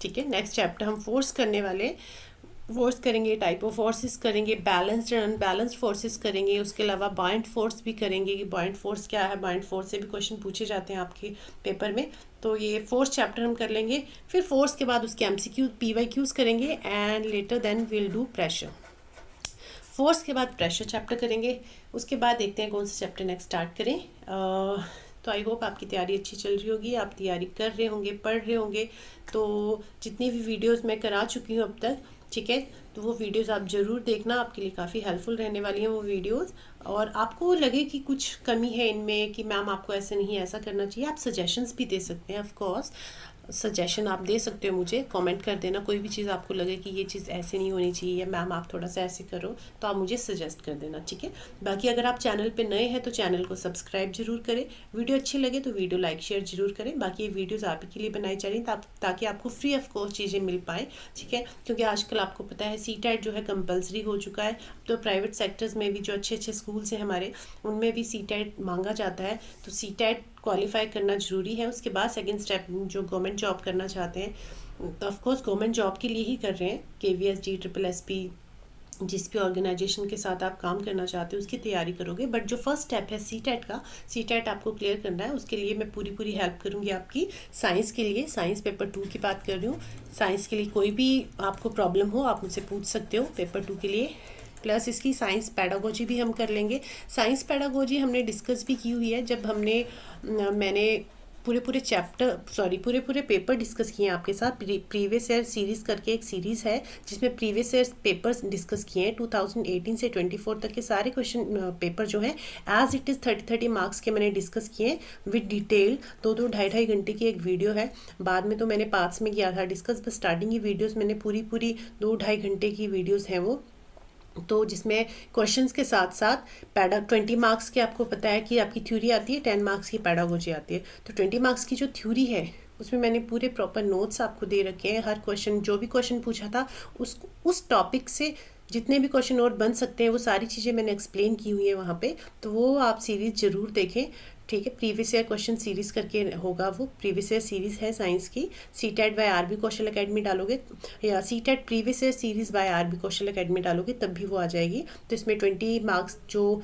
ठीक है। नेक्स्ट चैप्टर हम फोर्स करने वाले, फोर्स करेंगे, टाइप ऑफ फोर्सेस करेंगे, बैलेंस्ड एंड अनबैलेंस्ड फोर्सेस करेंगे, उसके अलावा बाइंड फोर्स भी करेंगे कि बाइंड फोर्स क्या है। बाइंड फोर्स से भी क्वेश्चन पूछे जाते हैं आपके पेपर में, तो ये फोर्स चैप्टर हम कर लेंगे। फिर फोर्स के बाद उसके MCQ PYQs करेंगे and later then will do pressure. Force के बाद प्रेशर चैप्टर करेंगे, उसके बाद देखते हैं कौन सा चैप्टर नेक्स्ट स्टार्ट करें। तो आई होप आपकी तैयारी अच्छी चल रही होगी, आप तैयारी कर रहे होंगे, पढ़ रहे होंगे। तो जितनी भी वीडियोस मैं करा चुकी हूँ अब तक, ठीक है, तो वो वीडियोस आप ज़रूर देखना, आपके लिए काफ़ी हेल्पफुल रहने वाली हैं वो वीडियोस। और आपको लगे कि कुछ कमी है इनमें कि मैम आपको ऐसे नहीं, ऐसा करना चाहिए, आप सजेशंस भी दे सकते हैं। ऑफ कोर्स सजेशन आप दे सकते हो, मुझे कमेंट कर देना। कोई भी चीज़ आपको लगे कि ये चीज़ ऐसे नहीं होनी चाहिए या मैम आप थोड़ा सा ऐसे करो, तो आप मुझे सजेस्ट कर देना, ठीक है। बाकी अगर आप चैनल पे नए हैं तो चैनल को सब्सक्राइब जरूर करें, वीडियो अच्छी लगे तो वीडियो लाइक शेयर जरूर करें। बाकी ये वीडियोज़ आप ही के लिए बनाई जा रही हैं ताकि आपको फ्री ऑफ कॉस्ट चीज़ें मिल पाए, ठीक है। क्योंकि आजकल आपको पता है CTET जो है कंपलसरी हो चुका है, तो प्राइवेट सेक्टर्स में भी जो अच्छे अच्छे स्कूल्स हैं हमारे, उनमें भी CTET मांगा जाता है। तो CTET क्वालिफाई करना ज़रूरी है। उसके बाद सेकंड स्टेप, जो गवर्नमेंट जॉब करना चाहते हैं तो ऑफकोर्स गवर्नमेंट जॉब के लिए ही कर रहे हैं, KVSG, SSSP, जिस भी ऑर्गेनाइजेशन के साथ आप काम करना चाहते हो उसकी तैयारी करोगे। बट जो फर्स्ट स्टेप है CTET का, CTET आपको क्लियर करना है, उसके लिए मैं पूरी हेल्प करूँगी आपकी। साइंस के लिए, साइंस पेपर 2 की बात कर रही हूँ। साइंस के लिए कोई भी आपको प्रॉब्लम हो आप मुझसे पूछ सकते हो पेपर 2 के लिए। प्लस इसकी साइंस पैडागोजी भी हम कर लेंगे। साइंस पैडागोजी हमने डिस्कस भी की हुई है जब मैंने पूरे पूरे पेपर डिस्कस किए हैं आपके साथ। प्रीवियस ईयर सीरीज़ करके एक सीरीज़ है जिसमें प्रीवियस ईयर पेपर्स डिस्कस किए हैं। 2018 से 24 तक के सारे क्वेश्चन पेपर जो है एज इट इज़ 30 मार्क्स के मैंने डिस्कस किए विद डिटेल। 2-2 ढाई घंटे की एक वीडियो है। बाद में तो मैंने पार्ट्स में किया था डिस्कस, बस स्टार्टिंग की वीडियोज़ मैंने पूरी 2-2.5 घंटे की वीडियोज़ हैं वो, तो जिसमें क्वेश्चंस के साथ साथ 20 मार्क्स के, आपको पता है कि आपकी थ्योरी आती है, 10 मार्क्स की पैडागोजी आती है। तो 20 मार्क्स की जो थ्योरी है उसमें मैंने पूरे प्रॉपर नोट्स आपको दे रखे हैं। हर क्वेश्चन, जो भी क्वेश्चन पूछा था उस टॉपिक से जितने भी क्वेश्चन और बन सकते हैं वो सारी चीज़ें मैंने एक्सप्लेन की हुई है वहाँ पे, तो वो आप सीरीज़ ज़रूर देखें। ठीक है, प्रीवियस ईयर क्वेश्चन सीरीज़ करके होगा वो, प्रीवियस ईयर सीरीज़ है साइंस की। CTET by RB Kaushal academy डालोगे या CTET previous year series by RB Kaushal academy डालोगे तब भी वो आ जाएगी। तो इसमें 20 मार्क्स जो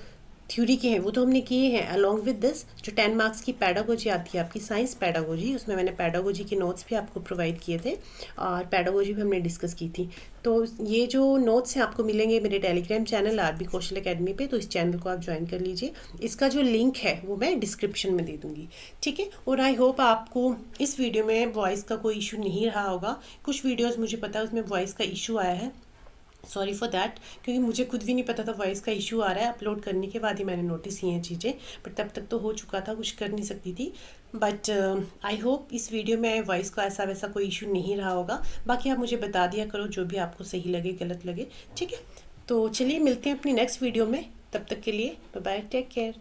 थ्योरी के हैं वो तो हमने किए हैं, अलॉन्ग विद दिस जो 10 मार्क्स की पैडागोजी आती है आपकी साइंस पैडागोजी, उसमें मैंने पैडागोजी के नोट्स भी आपको प्रोवाइड किए थे और पैडागोजी भी हमने डिस्कस की थी। तो ये जो नोट्स हैं आपको मिलेंगे मेरे Telegram channel RB Kaushal academy पे, तो इस चैनल को आप ज्वाइन कर लीजिए। इसका जो लिंक है वो मैं डिस्क्रिप्शन में दे दूँगी। ठीक है, और आई होप आपको इस वीडियो में वॉइस का कोई इशू नहीं रहा होगा। कुछ वीडियोज़ मुझे पता है उसमें वॉइस का इशू आया है, सॉरी फॉर दैट, क्योंकि मुझे खुद भी नहीं पता था वॉइस का इशू आ रहा है। अपलोड करने के बाद ही मैंने नोटिस की हैं चीज़ें, बट तब तक तो हो चुका था, कुछ कर नहीं सकती थी। बट आई होप इस वीडियो में वॉइस का ऐसा वैसा कोई इशू नहीं रहा होगा। बाकी आप मुझे बता दिया करो जो भी आपको सही लगे गलत लगे। ठीक है, तो चलिए मिलते हैं अपनी नेक्स्ट वीडियो में, तब तक के लिए बाय बाय, टेक केयर।